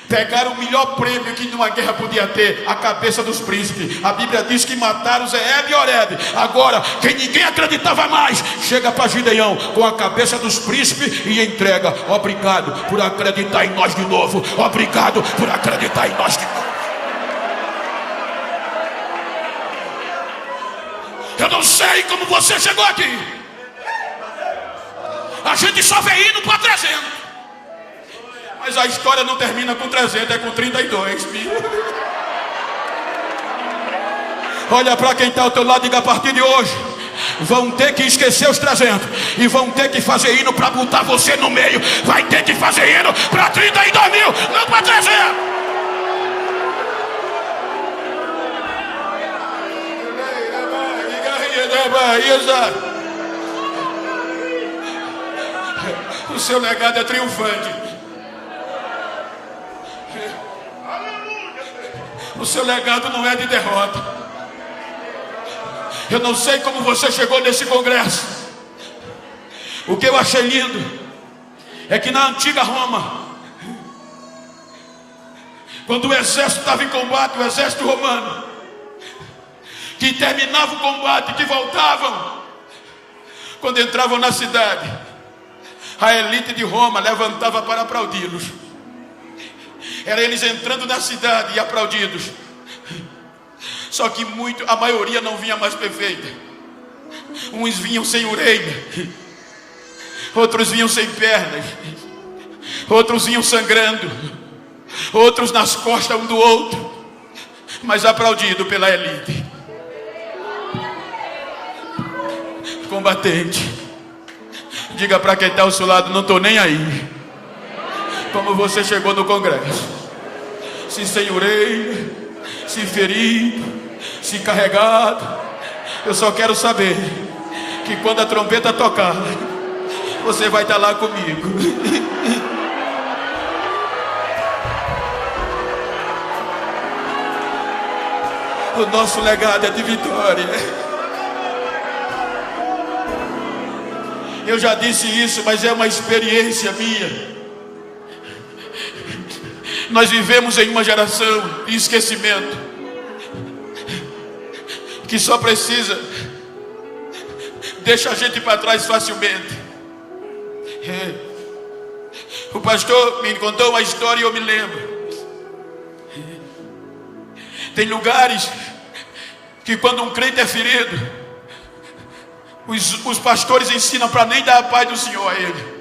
pegaram o melhor prêmio que numa guerra podia ter, a cabeça dos príncipes. A Bíblia diz que mataram Zeeb e Oreb. Agora, quem ninguém acreditava mais, chega para Gideão com a cabeça dos príncipes e entrega. Obrigado por acreditar em nós de novo. Obrigado por acreditar em nós de novo. Eu não sei como você chegou aqui. A gente só vem indo para 300. Mas a história não termina com 300, é com 32, filho. Olha para quem está ao teu lado e diga: a partir de hoje vão ter que esquecer os 300 e vão ter que fazer hino para botar você no meio. Vai ter que fazer hino para 32 mil, não para 300. O seu legado é triunfante. O seu legado não é de derrota. Eu não sei como você chegou nesse congresso. O que eu achei lindo é que na antiga Roma, quando o exército estava em combate, o exército romano, que terminava o combate, que voltavam, quando entravam na cidade, a elite de Roma levantava para aplaudi-los. Era eles entrando na cidade e aplaudidos. Só que a maioria não vinha mais perfeita. Uns vinham sem orelha, outros vinham sem pernas, outros vinham sangrando, outros nas costas um do outro, mas aplaudido pela elite. Combatente, diga para quem está ao seu lado: não estou nem aí como você chegou no congresso. Se sem orelha, se ferido, se carregado, eu só quero saber que quando a trombeta tocar, você vai estar lá comigo. O nosso legado é de vitória. Eu já disse isso, mas é uma experiência minha. Nós vivemos em uma geração de esquecimento, que só precisa, deixa a gente para trás facilmente. O pastor me contou uma história e eu me lembro. Tem lugares que quando um crente é ferido, os pastores ensinam para nem dar a paz do Senhor a ele.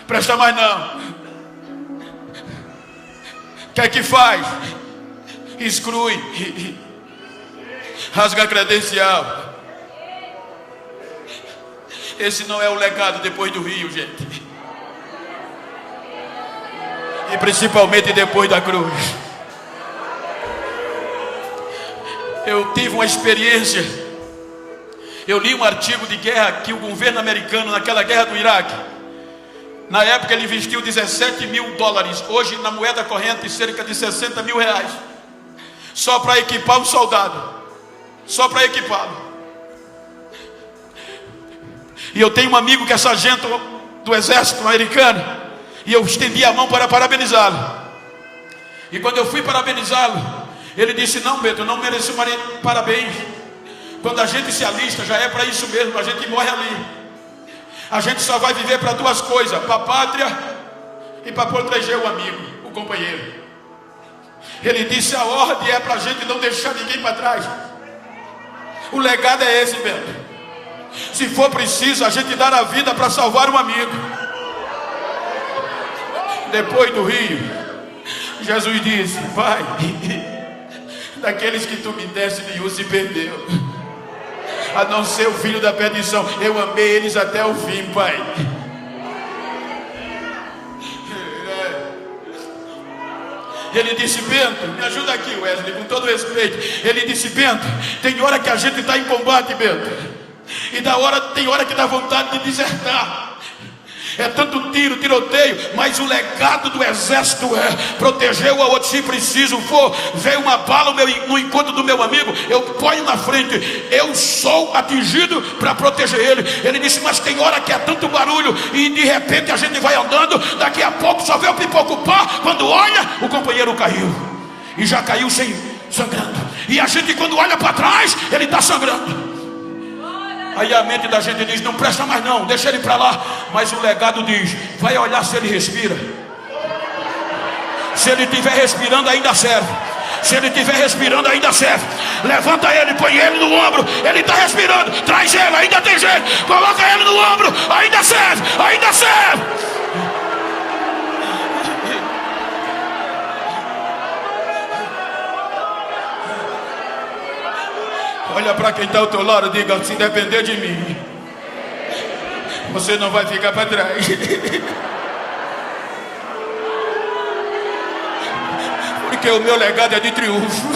Presta mais não. O que é que faz? Exclui, rasga a credencial. Esse não é o legado depois do rio, gente. E principalmente depois da cruz. Eu tive uma experiência. Eu li um artigo de guerra que o governo americano, naquela guerra do Iraque, na época ele investiu 17 mil dólares, hoje na moeda corrente cerca de 60 mil reais, só para equipar um soldado, só para equipá-lo. E eu tenho um amigo que é sargento do exército americano, e eu estendi a mão para parabenizá-lo. E quando eu fui parabenizá-lo, ele disse: não, Beto, eu não mereço parabéns. Quando a gente se alista, já é para isso mesmo, a gente morre ali. A gente só vai viver para duas coisas: para a pátria e para proteger o amigo. O o companheiro. Ele disse: a ordem é para a gente não deixar ninguém para trás. O legado é esse, Bento. Se for preciso, a gente dar a vida para salvar um amigo. Depois do rio, Jesus disse: Pai, daqueles que tu me deste, nenhum se perdeu, a não ser o filho da perdição. Eu amei eles até o fim, Pai. Ele disse: Bento, me ajuda aqui, Wesley, com todo respeito. Ele disse: Bento, tem hora que a gente está em combate, Bento, e tem hora que dá vontade de desertar. É tanto tiro, tiroteio, mas o legado do exército é proteger o outro. Se preciso for, veio uma bala no encontro do meu amigo, eu ponho na frente, eu sou atingido para proteger ele. Ele disse: mas tem hora que é tanto barulho e de repente a gente vai andando, daqui a pouco só vê o pipoco pá, quando olha, o companheiro caiu, e já caiu sangrando, e a gente quando olha para trás, ele está sangrando. Aí a mente da gente diz: não presta mais não, deixa ele para lá. Mas o legado diz: vai olhar se ele respira. Se ele estiver respirando, ainda serve. Se ele estiver respirando, ainda serve. Levanta ele, põe ele no ombro. Ele está respirando, traz ele, ainda tem jeito. Coloca ele no ombro, ainda serve, ainda serve. Olha para quem está ao teu lado, diga: se depender de mim, você não vai ficar para trás. Porque o meu legado é de triunfo.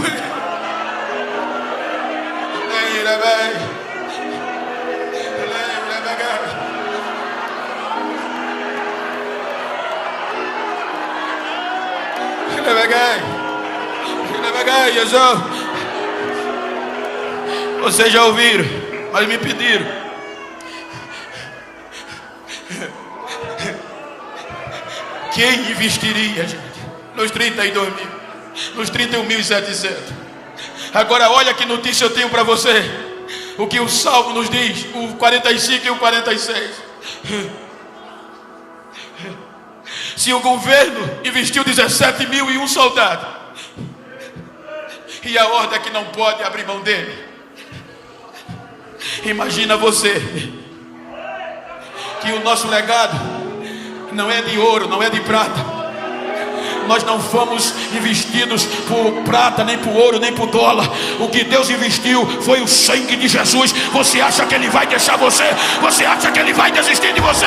Vocês já ouviram, mas me pediram. Quem investiria, gente, nos 32 mil, nos 31.700? Agora olha que notícia eu tenho para você. O que o Salmo nos diz, o 45 e o 46. Se o governo investiu 17.001 soldados, e a ordem é que não pode abrir mão dele, imagina você que o nosso legado não é de ouro, não é de prata. Nós não fomos investidos por prata, nem por ouro, nem por dólar. O que Deus investiu foi o sangue de Jesus. Você acha que Ele vai deixar você? Você acha que Ele vai desistir de você?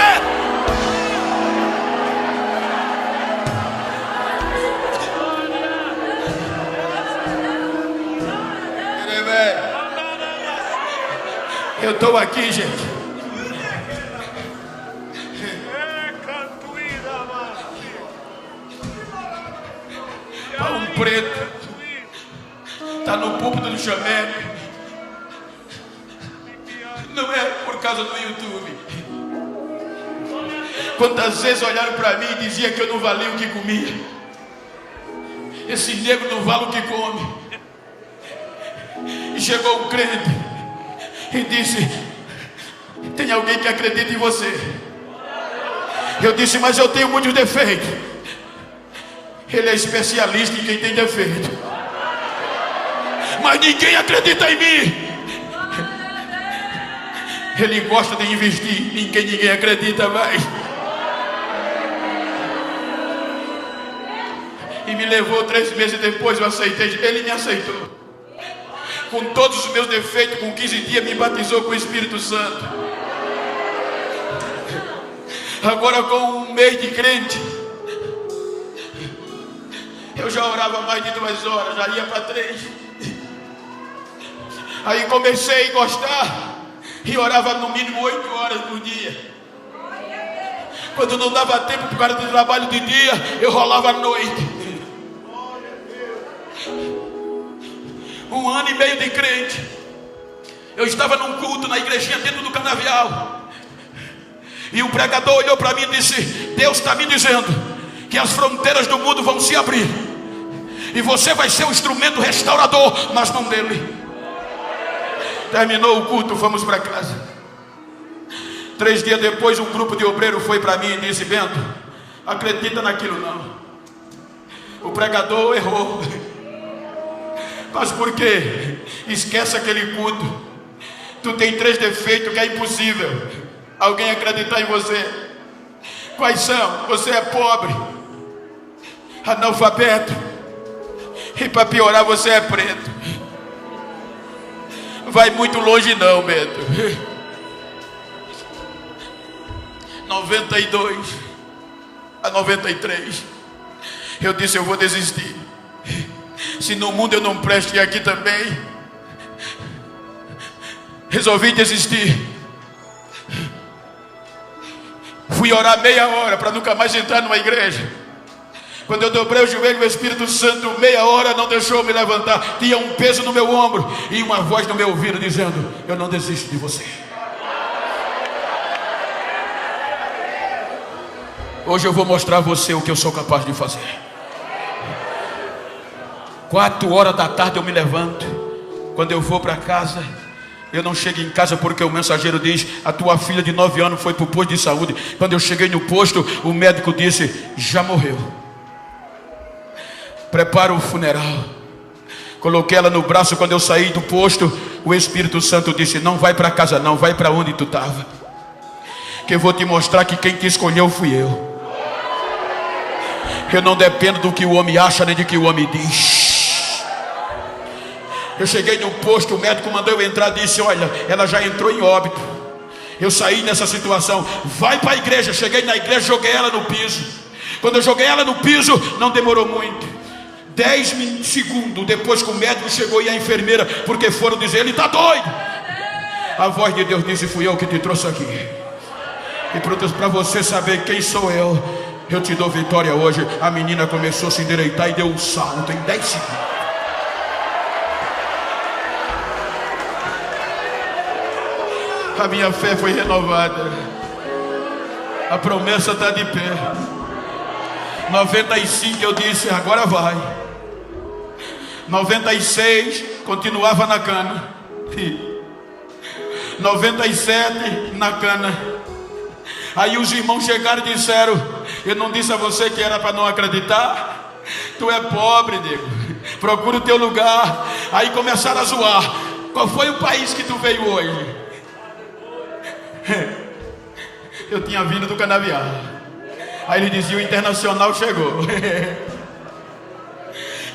Eu estou aqui, gente. Paulo Preto está no púlpito do Chamego. Não é por causa do YouTube. Quantas vezes olharam para mim e diziam que eu não valia o que comia. Esse negro não vale o que come. E chegou um crente e disse: tem alguém que acredita em você? Eu disse: mas eu tenho muitos defeitos. Ele é especialista em quem tem defeito, mas ninguém acredita em mim. Ele gosta de investir em quem ninguém acredita mais. E me levou 3 meses depois, eu aceitei. Ele me aceitou com todos os meus defeitos. Com 15 dias me batizou com o Espírito Santo. Agora com 1 mês de crente, eu já orava mais de 2 horas, já ia para 3. Aí comecei a gostar e orava no mínimo 8 horas por dia. Quando não dava tempo por causa do trabalho de dia, eu rolava à noite. 1 ano e meio de crente. Eu estava num culto na igrejinha dentro do canavial, e o pregador olhou para mim e disse: Deus está me dizendo que as fronteiras do mundo vão se abrir, e você vai ser um instrumento restaurador nas mãos dele. Terminou o culto, fomos para casa. 3 dias depois, um grupo de obreiros foi para mim e disse: Bento, acredita naquilo não. O pregador errou. Mas por quê? Esquece aquele culto. Tu tem 3 defeitos que é impossível alguém acreditar em você. Quais são? Você é pobre, analfabeto, e para piorar você é preto. Vai muito longe não, Beto. 92 a 93 eu disse, eu vou desistir. Se no mundo eu não presto e aqui também, resolvi desistir. Fui orar meia hora para nunca mais entrar numa igreja. Quando eu dobrei o joelho, o Espírito Santo, meia hora, não deixou me levantar. Tinha um peso no meu ombro e uma voz no meu ouvido dizendo, eu não desisto de você. Hoje eu vou mostrar a você o que eu sou capaz de fazer. 4 horas da tarde eu me levanto. Quando eu vou para casa, eu não chego em casa porque o mensageiro diz, a tua filha de 9 anos foi para o posto de saúde. Quando eu cheguei no posto, o médico disse, já morreu. Prepara o funeral. Coloquei ela no braço. Quando eu saí do posto, o Espírito Santo disse, não vai para casa não, vai para onde tu estava, que eu vou te mostrar que quem te escolheu fui eu. Eu não dependo do que o homem acha, nem do que o homem diz. Eu cheguei no posto, o médico mandou eu entrar, disse, olha, ela já entrou em óbito. Eu saí nessa situação, vai para a igreja. Cheguei na igreja, joguei ela no piso. Quando eu joguei ela no piso, não demorou muito, 10 segundos depois que o médico chegou e a enfermeira, porque foram dizer, ele está doido. A voz de Deus disse, fui eu que te trouxe aqui. E para você saber quem sou eu te dou vitória hoje. A menina começou a se endireitar e deu um salto em 10 segundos. A minha fé foi renovada. A promessa está de pé. 95 eu disse, agora vai. 96 continuava na cana. 97 na cana. Aí os irmãos chegaram e disseram, eu não disse a você que era para não acreditar? Tu é pobre, nego, procura o teu lugar. Aí começaram a zoar. Qual foi o país que tu veio hoje? Eu tinha vindo do Canavial. Aí ele dizia, o internacional chegou.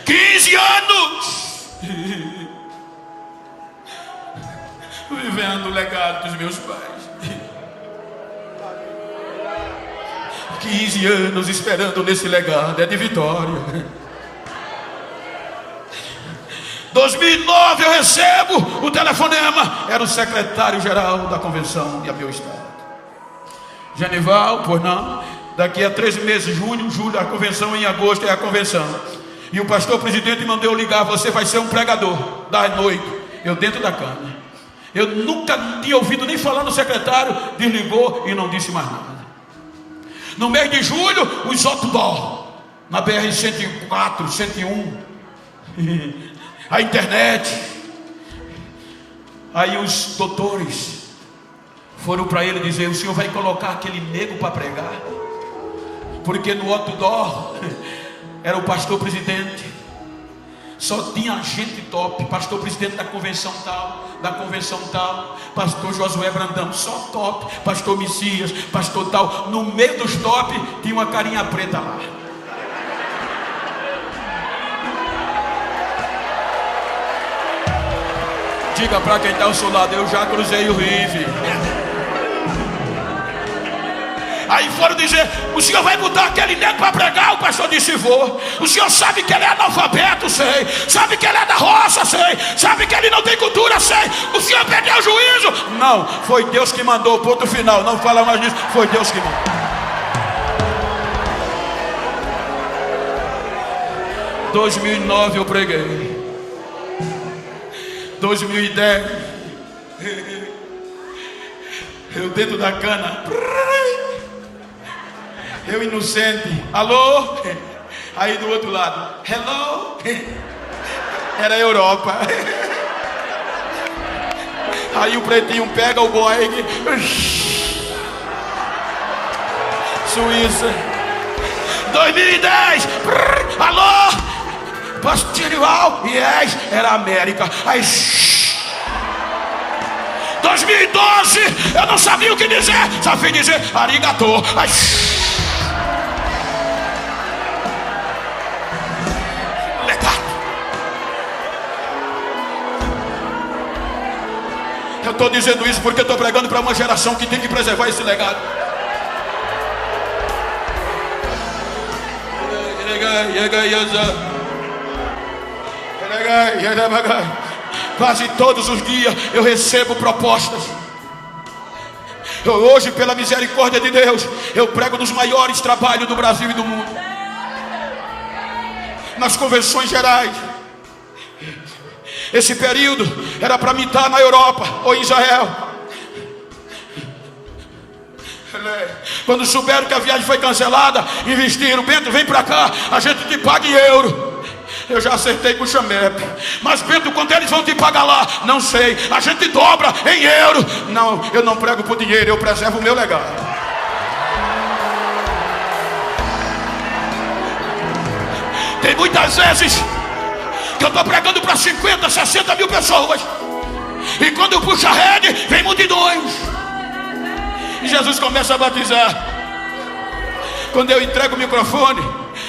15 anos vivendo o legado dos meus pais. 15 anos esperando nesse legado, é de vitória. 2009 eu recebo o telefonema. Era o secretário-geral da convenção de meu estado. Genival, pois não. Daqui a 13 meses, junho, julho, a convenção, em agosto é a convenção. E o pastor presidente mandou eu ligar, você vai ser um pregador da noite. Eu dentro da cama. Eu nunca tinha ouvido nem falar no secretário. Desligou e não disse mais nada. No mês de julho, os outdoor na BR 104, 101, a internet. Aí os doutores foram para ele dizer, o senhor vai colocar aquele nego para pregar? Porque no outdoor era o pastor presidente, só tinha gente top, pastor presidente da convenção tal, pastor Josué Brandão, só top, pastor Messias, pastor tal. No meio dos top tinha uma carinha preta lá. Diga para quem está ao seu lado, eu já cruzei o Rio. Aí foram dizer, o senhor vai mudar aquele nego para pregar? O pastor disse, vou. O senhor sabe que ele é analfabeto? Sei. Sabe que ele é da roça? Sei. Sabe que ele não tem cultura? Sei. O senhor perdeu o juízo? Não, foi Deus que mandou, ponto final. Não fala mais nisso, foi Deus que mandou. 2009 eu preguei. 2010 eu dentro da cana, eu inocente, alô? Aí do outro lado, hello? Era a Europa. Aí o pretinho pega o Boeing, Suíça, 2010, alô, Pastorival, yes, era América. Aí, 2012, eu não sabia o que dizer, só fui dizer arigatô. Aí, legado. Eu estou dizendo isso porque estou pregando para uma geração que tem que preservar esse legado. Quase todos os dias eu recebo propostas. Hoje, pela misericórdia de Deus, eu prego nos maiores trabalhos do Brasil e do mundo, nas convenções gerais. Esse período era para mim estar na Europa ou em Israel. Quando souberam que a viagem foi cancelada, investiram: Bento, vem para cá, a gente te paga em euro. Eu já acertei com o Chamep. Mas Bento, quanto eles vão te pagar lá? Não sei, a gente dobra em euro. Não, eu não prego por dinheiro, eu preservo o meu legado. Tem muitas vezes que eu estou pregando para 50, 60 mil pessoas, e quando eu puxo a rede, vem multidões, e Jesus começa a batizar. Quando eu entrego o microfone,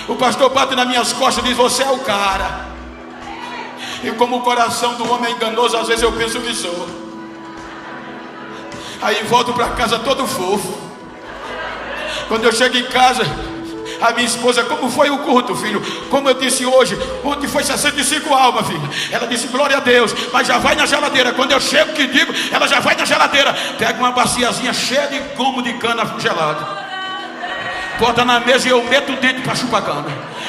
o pastor bate nas minhas costas e diz: você é o cara. E como o coração do homem é enganoso, às vezes eu penso que sou. Aí volto para casa todo fofo. Quando eu chego em casa, a minha esposa: como foi o culto, filho? Como eu disse hoje, ontem foi 65 almas, filho. Ela disse: glória a Deus, mas já vai na geladeira. Quando eu chego, que digo, ela já vai na geladeira, pega uma baciazinha cheia de gomo de cana gelado, bota na mesa e eu meto o dedo para chupar cana.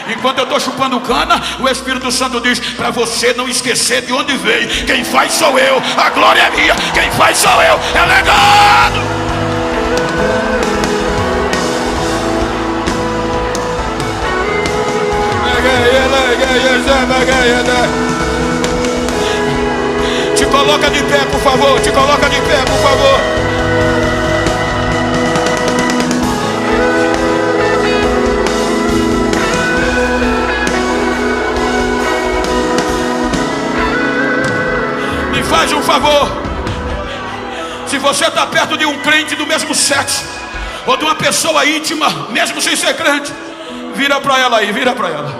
Enquanto eu estou chupando cana, o Espírito Santo diz: para você não esquecer de onde veio, quem faz sou eu, a glória é minha, quem faz sou eu, é legado. Te coloca de pé, por favor, te coloca de pé, por favor. Faz um favor. Se você está perto de um crente do mesmo sexo, ou de uma pessoa íntima, mesmo sem ser crente, vira para ela aí, vira para ela.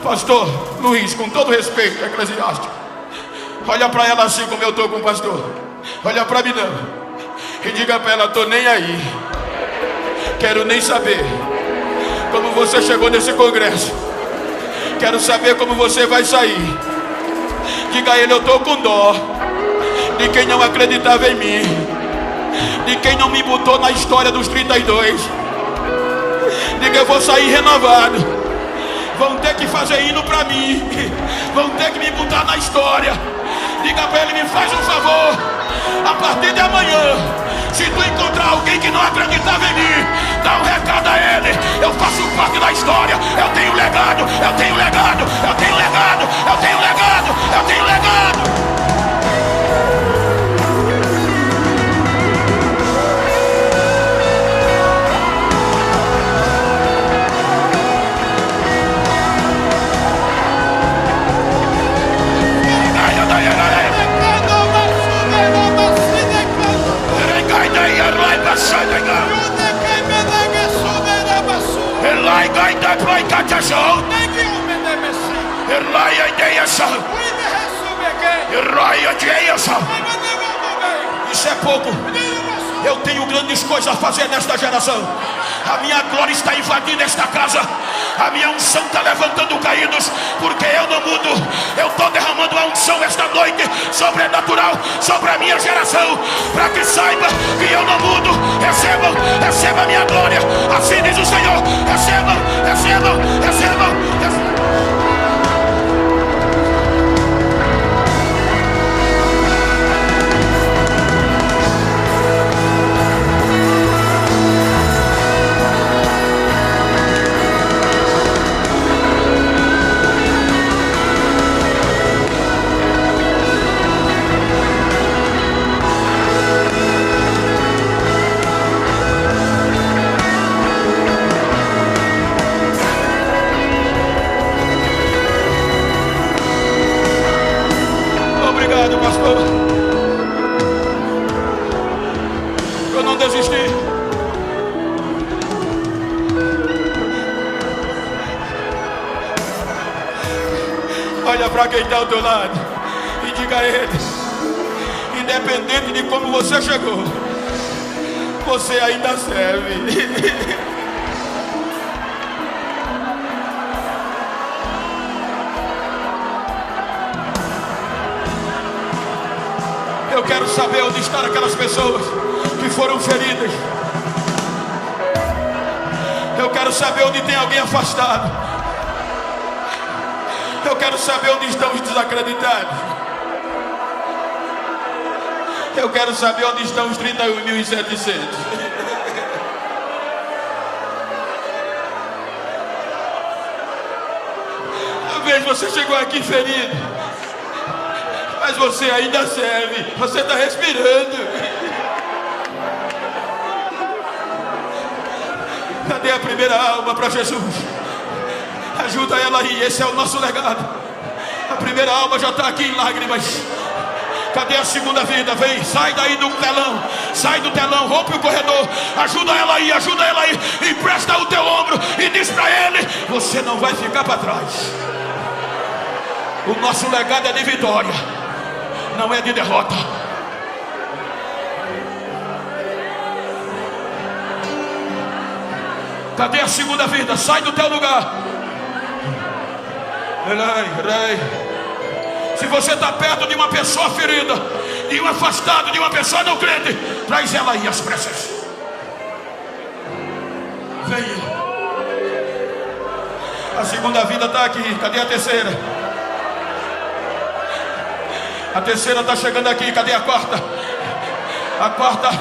Pastor Luiz, com todo respeito eclesiástico, olha para ela assim como eu estou com o pastor. Olha para mim não, e diga para ela: estou nem aí, quero nem saber como você chegou nesse congresso, quero saber como você vai sair. Diga a ele: eu estou com dó de quem não acreditava em mim, de quem não me botou na história dos 32. Diga: eu vou sair renovado. Vão ter que fazer hino para mim, vão ter que me botar na história. Diga para ele: me faz um favor, a partir de amanhã, se tu encontrar alguém que não acreditava em mim, dá um recado a ele: eu faço parte da história, eu tenho legado, eu tenho legado, eu tenho legado, eu tenho legado, eu tenho legado. Isso é pouco. Eu tenho grandes coisas a fazer nesta geração. A minha glória está invadindo esta casa. A minha unção está levantando caídos, porque eu não mudo. Eu estou derramando a unção esta noite sobrenatural sobre a minha geração, para que saiba que eu não mudo. Recebam, recebam a minha glória. Assim diz o Senhor: recebam, recebam, recebam, recebam. para quem está ao teu lado e diga a ele: independente de como você chegou, você ainda serve. Eu quero saber onde estão aquelas pessoas que foram feridas. Eu quero saber onde tem alguém afastado. Eu quero saber onde estão os desacreditados. Eu quero saber onde estão os 31.700. Talvez você chegou aqui ferido, mas você ainda serve. Você está respirando. Cadê a primeira alma para Jesus? Ajuda ela aí, esse é o nosso legado. A primeira alma já está aqui em lágrimas. Cadê a segunda vida? Vem, sai daí do telão. Sai do telão, rompe o corredor. Ajuda ela aí, empresta o teu ombro e diz para ele: você não vai ficar para trás. O nosso legado é de vitória, não é de derrota. Cadê a segunda vida? Sai do teu lugar. Se você está perto de uma pessoa ferida, de um afastado, de uma pessoa não crente, traz ela aí às pressas. Venha. A segunda vida está aqui. Cadê a terceira? A terceira está chegando aqui. Cadê a quarta? A quarta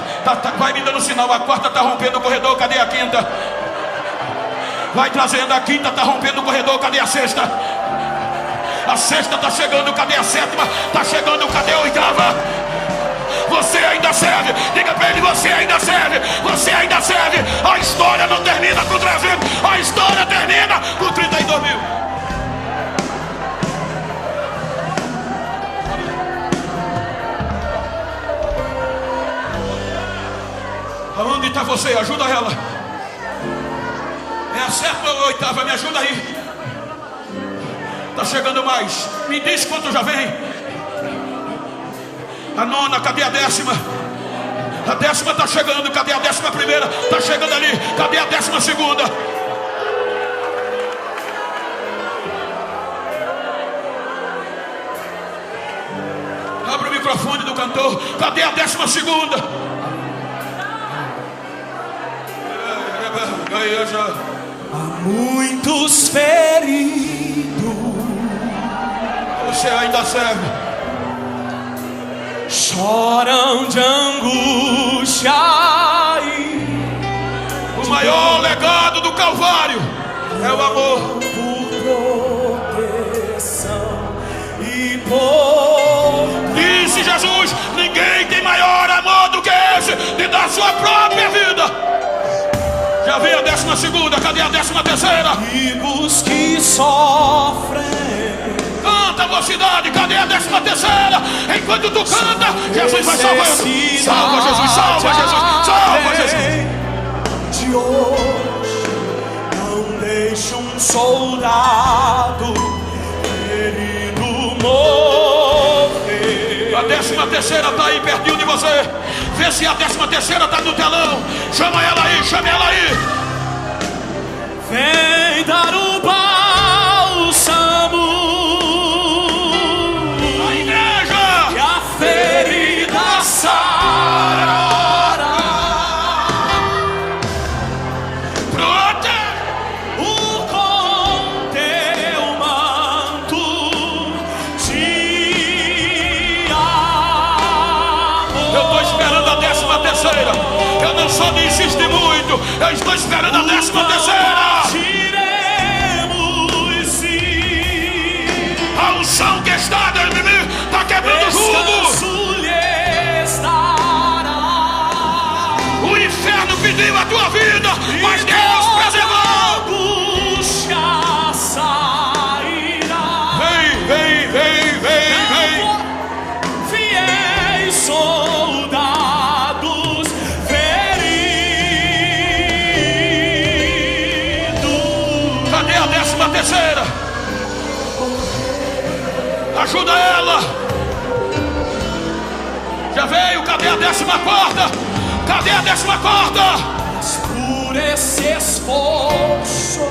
vai me dando sinal. A quarta está rompendo o corredor. Cadê a quinta? Vai trazendo. A quinta está rompendo o corredor. Cadê a sexta? A sexta está chegando. Cadê a sétima? Está chegando. Cadê a oitava? Você ainda serve. Diga para ele: você ainda serve. Você ainda serve. A história não termina com 300. A história termina com 32 mil. Aonde está você? Ajuda ela. É a sétima ou a oitava? Me ajuda aí. Está chegando mais. Me diz quanto já vem. A nona, cadê a décima? A décima está chegando. Cadê a 11ª? Está chegando ali. Cadê a 12ª? Abre o microfone do cantor. Cadê a 12ª? Há muitos feridos, você ainda serve. choram de angústia. O maior legado do Calvário é o amor. Por proteção e por... Disse Jesus: ninguém tem maior amor do que esse, de dar sua própria vida. Já veio a 12ª, cadê a 13ª? Amigos que sofrem. Canta, mocidade, cadê a 13ª? Enquanto tu canta, Jesus vai salvar. Salva Jesus, salva Jesus, salva Jesus. De hoje não deixe um soldado querido morrer. A 13ª está aí pertinho de você. Vê se a 13ª está no telão. Chama ela aí, chama ela aí. Vem dar o bálsamo. A igreja. E a ferida sarará. Pronto. Com teu manto de amor. Eu estou esperando a 13ª. Eu não sou de insistir muito. Eu estou esperando a 13ª. Iremos ir. A unção que está dentro de mim está quebrando o jugo. Descanso lhe estará. O inferno pediu a tua vida, mas Deus preservou. Angústia sairá. Vem, vem, vem, vem, vem. Fiéis soldados feridos Ajuda ela. Já veio, cadê a 10ª corda? Cadê a 10ª corda? Por esse esforço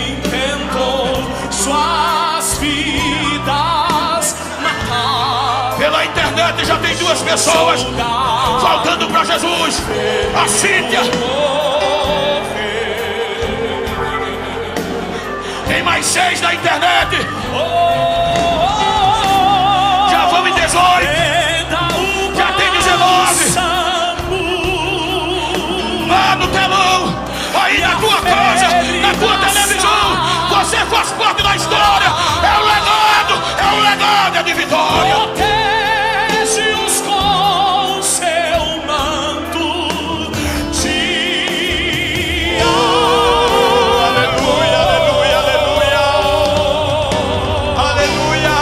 intentou suas vidas matar. Pela internet já tem 2 pessoas voltando para Jesus. A Cíntia. Tem mais 6 na internet. Já vamos em 18. Já tem 19. Lá no telão, aí na tua casa, na tua televisão, você faz parte da história. É um legado de vitória. Protege-os com seu manto de Aleluia, aleluia, aleluia. Aleluia.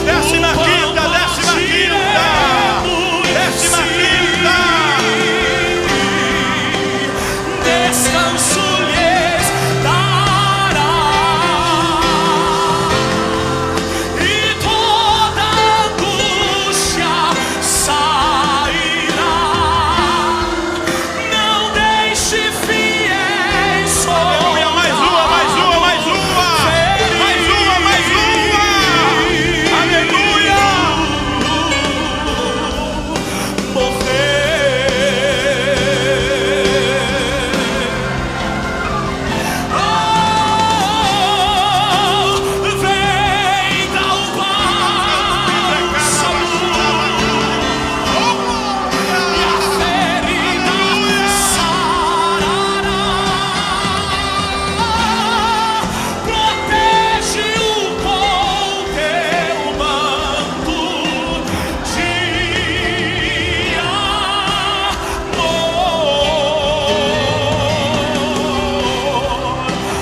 15ª, 15ª. 15ª. descanso lhes dará, e toda angústia sairá. Não deixe fiéis Aleluia, mais uma, mais uma, mais uma. Mais uma, mais uma. Aleluia. Vem dar o bálsamo e a ferida sarará. Protege-o com teu manto de amor.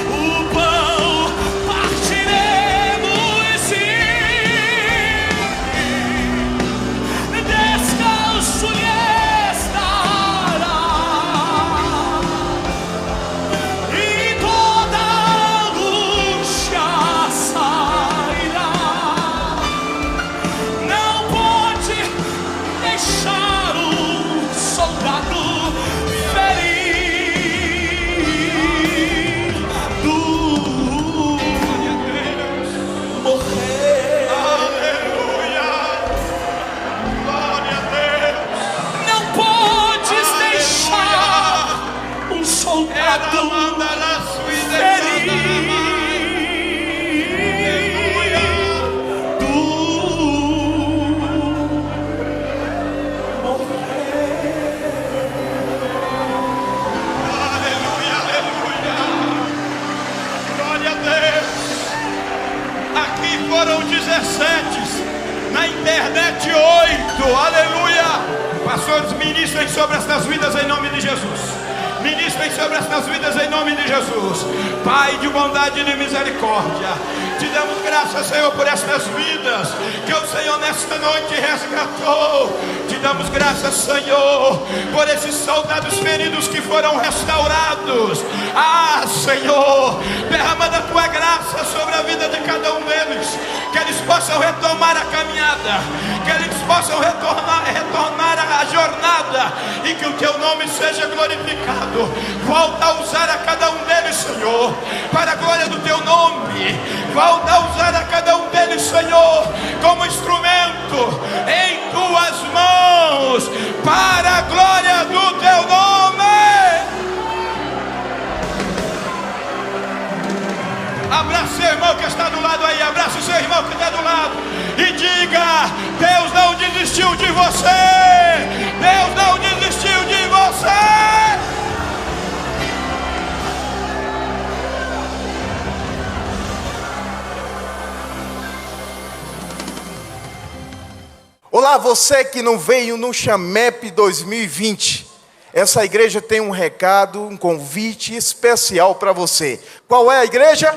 O pão partiremos e descanso lhes dará, e toda angústia sairá. Não pode deixar o soldado ferido morrer. Aleluia. Glória a Deus. Não podes deixar um soldado Aleluia, aleluia. Glória a Deus. Aqui foram 17. Na internet 8. Aleluia. Pastores, ministrem sobre estas vidas em nome de Jesus. Ministrem sobre estas vidas em nome de Jesus. Pai de bondade e de misericórdia, te damos graças, Senhor, por estas vidas que o Senhor nesta noite resgatou. Te damos graças, Senhor, por esses soldados feridos que foram restaurados. Ah, Senhor, derrama da tua graça sobre a vida de cada um deles, que eles possam retomar a caminhada, que eles possam retornar a jornada, e que o teu nome seja glorificado. Volta a usar a cada um deles, Senhor, para a glória do teu nome. Volta a usar a cada um deles, Senhor, como instrumento em tuas mãos, para a glória do teu nome. Abraça o seu irmão que está do lado aí. Abraça o seu irmão que está do lado e diga: Deus não desistiu de você. Deus não desistiu de você. Olá, você que não veio no Chamep 2020. Essa igreja tem um recado, um convite especial para você. Qual é a igreja?